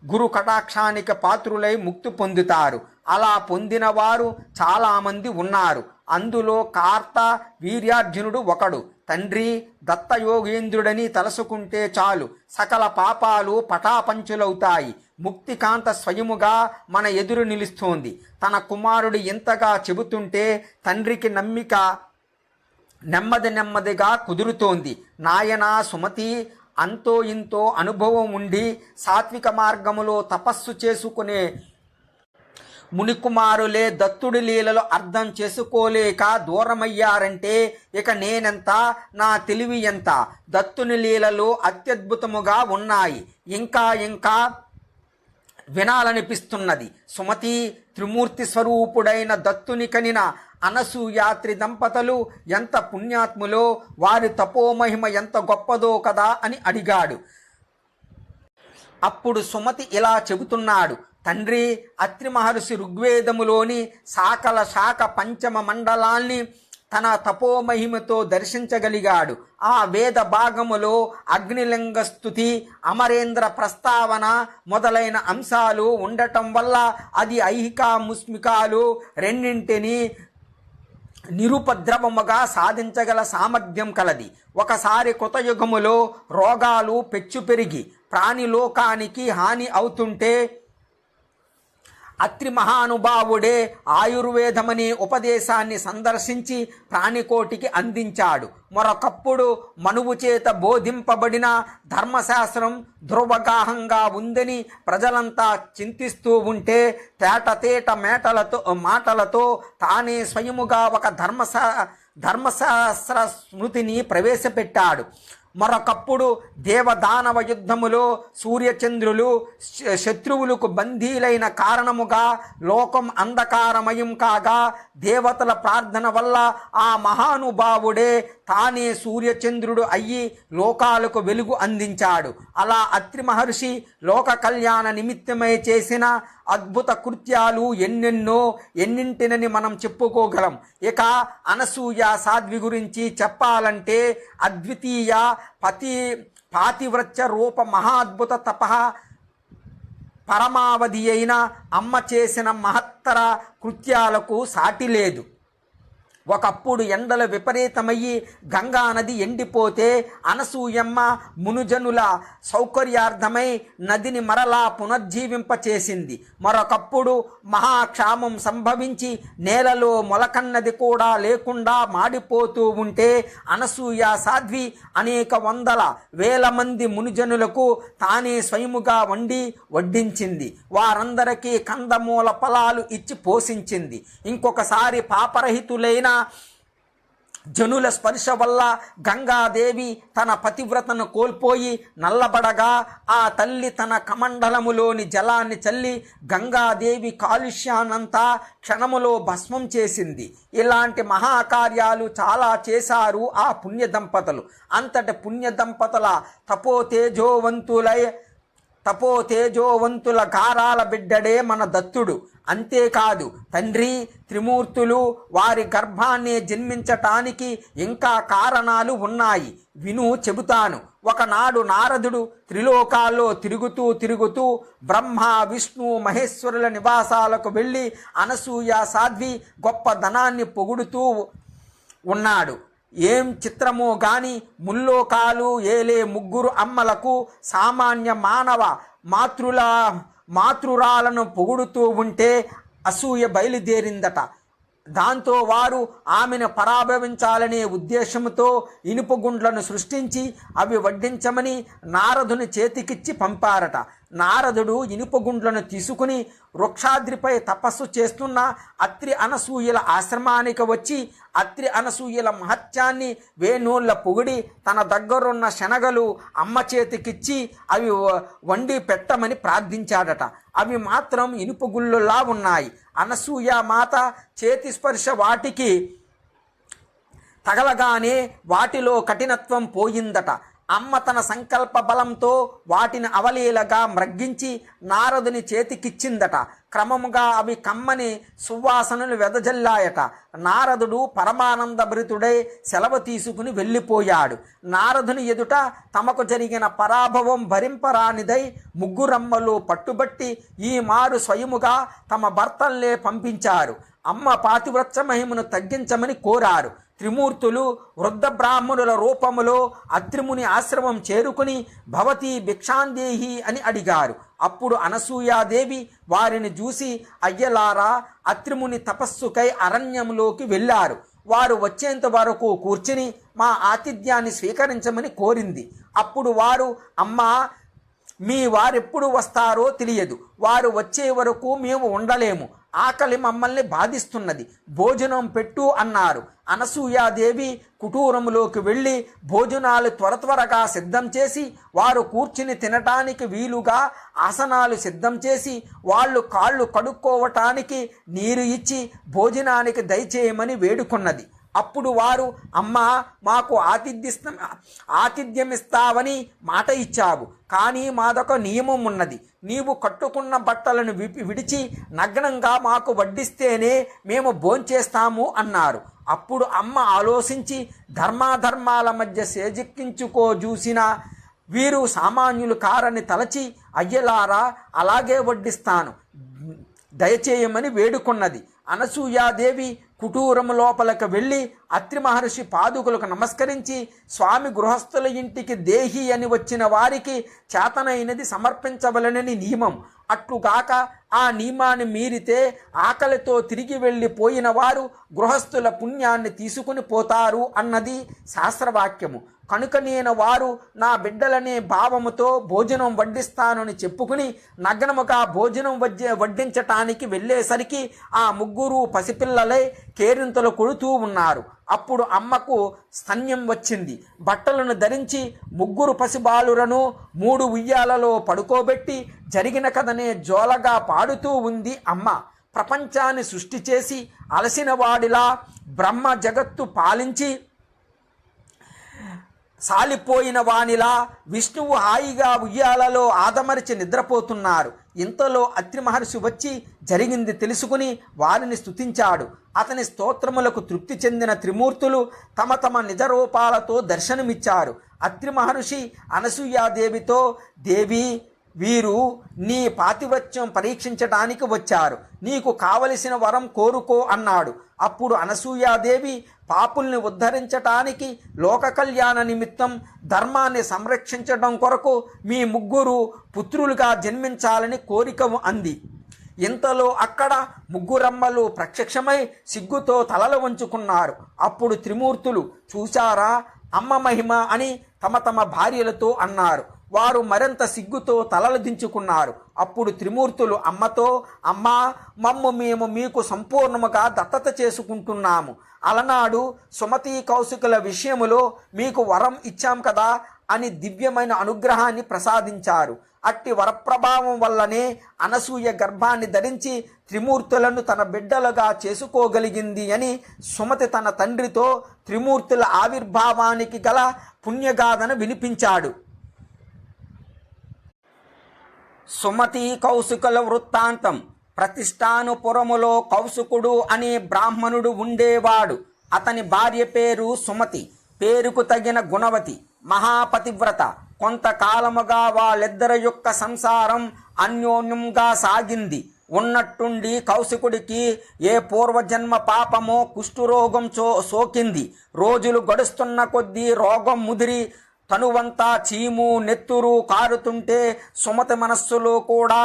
గురు కటాక్షానికి పాత్రులై ముక్తి పొందుతారు. అలా పొందిన వారు చాలామంది ఉన్నారు. అందులో కార్త వీర్యార్జునుడు ఒకడు. తండ్రి, దత్తయోగేంద్రుడని తలసుకుంటే చాలు సకల పాపాలు పటాపంచులవుతాయి. ముక్తికాంత స్వయముగా మన ఎదురు నిలుస్తోంది. తన కుమారుడు ఎంతగా చెబుతుంటే తండ్రికి నమ్మిక నెమ్మదిగా కుదురుతోంది. నాయనా సుమతి, అంతో ఇంతో అనుభవం ఉండి సాత్విక మార్గములో తపస్సు చేసుకునే మునికుమారులే దత్తుడి లీలలో అర్థం చేసుకోలేక దూరమయ్యారంటే ఇక నేనెంత, నా తెలివి ఎంత? దత్తుని లీలలు అత్యద్భుతముగా ఉన్నాయి. ఇంకా వినాలనిపిస్తున్నది. సుమతి, త్రిమూర్తి స్వరూపుడైన దత్తుని కనిన అనసూయాత్రి దంపతులు ఎంత పుణ్యాత్ములో, వారి తపోమహిమ ఎంత గొప్పదో కదా అని అడిగాడు. అప్పుడు సుమతి ఇలా చెబుతున్నాడు. తండ్రి, అత్రి మహర్షి ఋగ్వేదములోని శాఖ పంచమ మండలాల్ని తన తపోమహిమతో దర్శించగలిగాడు. ఆ వేద భాగములో అగ్నిలింగ స్థుతి, అమరేంద్ర ప్రస్తావన మొదలైన అంశాలు ఉండటం వల్ల అది ఐహిక ముస్మికాలు రెండింటినీ నిరుపద్రవముగా సాధించగల సామర్థ్యం కలది. ఒకసారి కృతయుగములో రోగాలు పెచ్చు పెరిగి ప్రాణిలోకానికి హాని అవుతుంటే అత్రి మహానుభావుడే ఆయుర్వేదమనే ఉపదేశాన్ని సందర్శించి ప్రాణికోటికి అందించాడు. మరొకప్పుడు మనువు చేత బోధింపబడిన ధర్మశాస్త్రం దుర్వగాహంగా ఉందని ప్రజలంతా చింతిస్తూ ఉంటే తేట మాటలతో తానే స్వయముగా ఒక ధర్మశాస్త్ర స్మృతిని ప్రవేశపెట్టాడు. మరొకప్పుడు దేవదానవ యుద్ధములో సూర్యచంద్రులు శత్రువులకు బందీలైన కారణముగా లోకం అంధకారమయం కాగా దేవతల ప్రార్థన వల్ల ఆ మహానుభావుడే తానే సూర్యచంద్రుడు అయ్యి లోకాలకు వెలుగు అందించాడు. అలా అత్రి మహర్షి లోక కళ్యాణ నిమిత్తమై చేసిన అద్భుత కృత్యాలు ఎన్నింటినని మనం చెప్పుకోగలం. ఇక అనసూయ సాధ్వి గురించి చెప్పాలంటే అద్వితీయ పాతివ్రత్య రూప మహాద్భుత తపః పరమావధి అయిన అమ్మ చేసిన మహత్తర కృత్యాలకు సాటి లేదు. ఒకప్పుడు ఎండలు విపరీతమయ్యి గంగా నది ఎండిపోతే అనసూయమ్మ మునుజనుల సౌకర్యార్థమై నదిని మరలా పునర్జీవింపచేసింది. మరొకప్పుడు మహాక్షామం సంభవించి నేలలో మొలకన్నది కూడా లేకుండా మాడిపోతూ ఉంటే అనసూయ సాధ్వి అనేక వందల వేల మంది మునుజనులకు తానే స్వయముగా వడ్డించింది. వారందరికీ కందమూల ఫలాలు ఇచ్చి పోషించింది. ఇంకొకసారి పాపరహితులైన జనుల స్పర్శ వల్ల గంగాదేవి తన పతివ్రతను కోల్పోయి నల్లబడగా ఆ తల్లి తన కమండలములోని జలాన్ని చల్లి గంగాదేవి కాలుష్యాన్నంతా క్షణములో భస్మం చేసింది. ఇలాంటి మహాకార్యాలు చాలా చేశారు ఆ పుణ్య దంపతులు. అంతటి పుణ్య దంపతుల తపోతేజోవంతుల గారాల బిడ్డడే మన దత్తుడు. అంతేకాదు తండ్రి, త్రిమూర్తులు వారి గర్భాన్ని జన్మించటానికి ఇంకా కారణాలు ఉన్నాయి. విను, చెబుతాను. ఒకనాడు నారదుడు త్రిలోకాల్లో తిరుగుతూ బ్రహ్మ విష్ణు మహేశ్వరుల నివాసాలకు వెళ్ళి అనసూయ సాధ్వి గొప్ప ధనాన్ని పొగుడుతూ ఉన్నాడు. ఏం చిత్రమో గాని ముల్లోకాలు ఏలే ముగ్గురు అమ్మలకు సామాన్య మానవ మాతృరాలను పొగుడుతూ ఉంటే అసూయ బయలుదేరిందట. దాంతో వారు ఆమెను పరాభవించాలనే ఉద్దేశంతో ఇనుప గుండ్లను సృష్టించి అవి వడ్డించమని నారదుని చేతికిచ్చి పంపారట. నారదుడు ఇనుప గుండ్లను తీసుకుని వృక్షాద్రిపై తపస్సు చేస్తున్న అత్రి అనసూయల ఆశ్రమానికి వచ్చి అత్రి అనసూయల మహత్యాన్ని వేణోళ్ళ పొగిడి తన దగ్గరున్న శనగలు అమ్మ చేతికిచ్చి అవి వండి పెట్టమని ప్రార్థించాడట. అవి మాత్రం ఇనుప గుళ్ళలా ఉన్నాయి. అనసూయ మాత చేతి స్పర్శ వాటికి తగలగానే వాటిలో కఠినత్వం పోయిందట. అమ్మ తన సంకల్ప బలంతో వాటిని అవలీలగా మ్రగ్గించి నారదుని చేతికిచ్చిందట. క్రమముగా అవి కమ్మని సువాసనలు వెదజల్లాయట. నారదుడు పరమానందభరితుడై సెలవు తీసుకుని వెళ్ళిపోయాడు. నారదుని ఎదుట తమకు జరిగిన పరాభవం భరింపరానిదై ముగ్గురమ్మలు పట్టుబట్టి ఈ మారు స్వయముగా తమ భర్తల్నే పంపించారు. అమ్మ పాతివ్రత్య మహిమను తగ్గించమని కోరారు. త్రిమూర్తులు వృద్ధ బ్రాహ్మణుల రూపములో అత్రిముని ఆశ్రమం చేరుకుని భవతి భిక్షాందేహి అని అడిగారు. అప్పుడు అనసూయాదేవి వారిని చూసి అయ్యలారా, అత్రిముని తపస్సుకై అరణ్యంలోకి వెళ్ళారు. వారు వచ్చేంత వరకు కూర్చుని మా ఆతిథ్యాన్ని స్వీకరించమని కోరింది. అప్పుడు వారు, అమ్మా, మీ వారెప్పుడు వస్తారో తెలియదు. వారు వచ్చే వరకు మేము ఉండలేము. ఆకలి మమ్మల్ని బాధిస్తున్నది. భోజనం పెట్టు అన్నారు. అనసూయాదేవి కుటీరంలోకి వెళ్ళి భోజనాలు త్వరగా సిద్ధం చేసి వారు కూర్చుని తినటానికి వీలుగా ఆసనాలు సిద్ధం చేసి వాళ్ళు కాళ్ళు కడుక్కోవటానికి నీరు ఇచ్చి భోజనానికి దయచేయమని వేడుకున్నది. అప్పుడు వారు, అమ్మా, మాకు ఆతిథ్యమిస్తావని మాట ఇచ్చావు, కానీ మాదొక నియమం ఉన్నది. నీవు కట్టుకున్న బట్టలను విడిచి నగ్నంగా మాకు వడ్డిస్తేనే మేము భోంచేస్తాము అన్నారు. అప్పుడు అమ్మ ఆలోచించి ధర్మాధర్మాల మధ్య చూసిన వీరు సామాన్యులు కారని తలచి, అయ్యలారా, అలాగే వడ్డిస్తాను, దయచేయమని వేడుకున్నది. అనసూయాదేవి కుటీరము లోపలికి వెళ్ళి అత్రి మహర్షి పాదుకులకు నమస్కరించి, స్వామి గృహస్థుల ఇంటికి దేహి అని వచ్చిన వారికి చేతనైనది సమర్పించవలనని నియమం. అట్లుగాక ఆ నియమాన్ని మీరితే ఆకలితో తిరిగి వెళ్ళిపోయిన వారు గృహస్థుల పుణ్యాన్ని తీసుకుని పోతారు అన్నది శాస్త్రవాక్యము. కనుక నేను వారు నా బిడ్డలనే భావముతో భోజనం వడ్డిస్తానని చెప్పుకుని నగ్నముగా భోజనం వడ్డించటానికి వెళ్ళేసరికి ఆ ముగ్గురు పసిపిల్లలై కేరింతలు కొడుతూ ఉన్నారు. అప్పుడు అమ్మకు స్తన్యం వచ్చింది. బట్టలను ధరించి ముగ్గురు పసిబాలురను 3 ఉయ్యాలలో పడుకోబెట్టి జరిగిన కథనే జోలగా పాడుతూ ఉంది అమ్మ. ప్రపంచాన్ని సృష్టి చేసి అలసిన వాడిలా బ్రహ్మ జగత్తు పాలించి సాలిపోయిన వానిలా విష్ణువు హాయిగా ఉయ్యాలలో ఆదమరిచి నిద్రపోతున్నారు. ఇంతలో అత్రి మహర్షి వచ్చి జరిగింది తెలుసుకుని వారిని స్తుతించాడు. అతని స్తోత్రములకు తృప్తి చెందిన త్రిమూర్తులు తమ తమ నిజ రూపాలతో దర్శనమిచ్చారు. అత్రి మహర్షి అనసూయాదేవితో, దేవి, వీరు నీ పాతివ్రత్యం పరీక్షించడానికి వచ్చారు. నీకు కావలసిన వరం కోరుకో అన్నాడు. అప్పుడు అనసూయాదేవి, పాపుల్ని ఉద్ధరించటానికి, లోక కళ్యాణ నిమిత్తం ధర్మాన్ని సంరక్షించడం కొరకు మీ ముగ్గురు పుత్రులుగా జన్మించాలని కోరిక అంది. ఇంతలో అక్కడ ముగ్గురమ్మలు ప్రత్యక్షమై సిగ్గుతో తలలు వంచుకున్నారు. అప్పుడు త్రిమూర్తులు, చూశారా అమ్మ మహిమ అని తమ తమ భార్యలతో అన్నారు. వారు మరింత సిగ్గుతో తలలు దించుకున్నారు. అప్పుడు త్రిమూర్తులు అమ్మతో, అమ్మా, మేము మీకు సంపూర్ణముగా దత్తత చేసుకుంటున్నాము. అలనాడు సుమతి కౌశికుల విషయములో మీకు వరం ఇచ్చాం కదా అని దివ్యమైన అనుగ్రహాన్ని ప్రసాదించారు. అట్టి వరప్రభావం వల్లనే అనసూయ గర్భాన్ని ధరించి త్రిమూర్తులను తన బిడ్డలుగా చేసుకోగలిగింది అని సుమతి తన తండ్రితో త్రిమూర్తుల ఆవిర్భావానికి గల పుణ్యగాథను వినిపించాడు. సుమతి కౌశికుల వృత్తాంతం. ప్రతిష్టానుపురములో కౌశికుడు అనే బ్రాహ్మణుడు ఉండేవాడు. అతని భార్య పేరు సుమతి. పేరుకు తగిన గుణవతి, మహాపతివ్రత. కొంతకాలముగా వాళ్ళిద్దరి యొక్క సంసారం అన్యోన్యంగా సాగింది. ఉన్నట్టుండి కౌశికుడికి ఏ పూర్వజన్మ పాపమో కుష్ఠరోగం సోకింది. రోజులు గడుస్తున్న కొద్దీ రోగం ముదిరి తనువంతా చీము నెత్తురు కారుతుంటే సుమతి మనస్సులో కూడా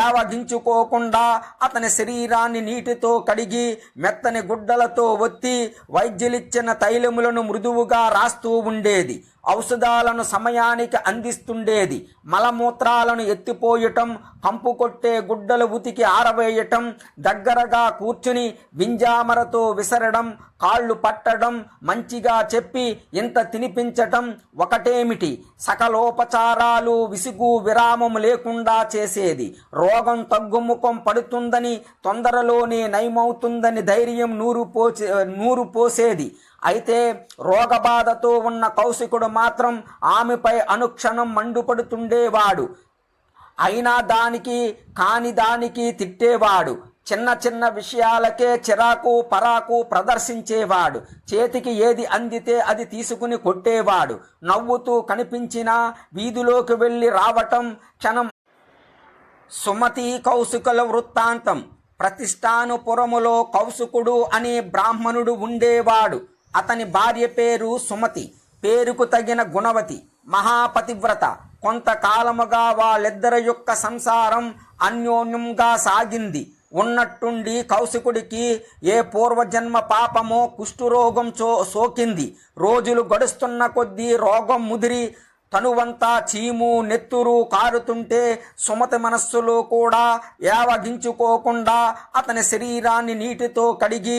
ఏవగించుకోకుండా అతని శరీరాన్ని నీటితో కడిగి మెత్తని గుడ్డలతో ఒత్తి వైద్యులిచ్చిన తైలములను మృదువుగా రాస్తూ ఉండేది. ఔషధాలను సమయానికి అందిస్తుండేది. మలమూత్రాలను ఎత్తిపోయటం, కంపు కొట్టే గుడ్డలు ఉతికి ఆరవేయటం, దగ్గరగా కూర్చుని వింజామరతో విసరడం, కాళ్ళు పట్టడం, మంచిగా చెప్పి ఇంత తినిపించటం ఒకటేమిటి, సకలోపచారాలు విసుగు విరామం లేకుండా చేసేది. రోగం తగ్గుముఖం పడుతుందని, తొందరలోనే నయమవుతుందని ధైర్యం నూరు పోసేది. అయితే రోగబాధతో ఉన్న కౌశికుడు మాత్రం ఆమెపై అనుక్షణం మండుపడుతుండేవాడు. అయినా దానికి కాని దానికి తిట్టేవాడు. చిన్న చిన్న విషయాలకే చిరాకు పరాకు ప్రదర్శించేవాడు. చేతికి ఏది అందితే అది తీసుకుని కొట్టేవాడు. నవ్వుతూ కనిపించినా వీధిలోకి వెళ్ళి రావటం క్షణం. సుమతి కౌశికుల వృత్తాంతం. ప్రతిష్టానుపురములో కౌశికుడు అనే బ్రాహ్మణుడు ఉండేవాడు. అతని భార్య పేరు సుమతి. పేరుకు తగిన గుణవతి, మహాపతివ్రత. కొంతకాలముగా వాళ్ళిద్దరి యొక్క సంసారం అన్యోన్యంగా సాగింది. ఉన్నట్టుండి కౌశికుడికి ఏ పూర్వజన్మ పాపమో కుష్ఠురోగం సోకింది. రోజులు గడుస్తున్న కొద్దీ రోగం ముదిరి తనువంతా చీము నెత్తురు కారుతుంటే సుమతి మనస్సులో కూడా ఏవగించుకోకుండా అతని శరీరాన్ని నీటితో కడిగి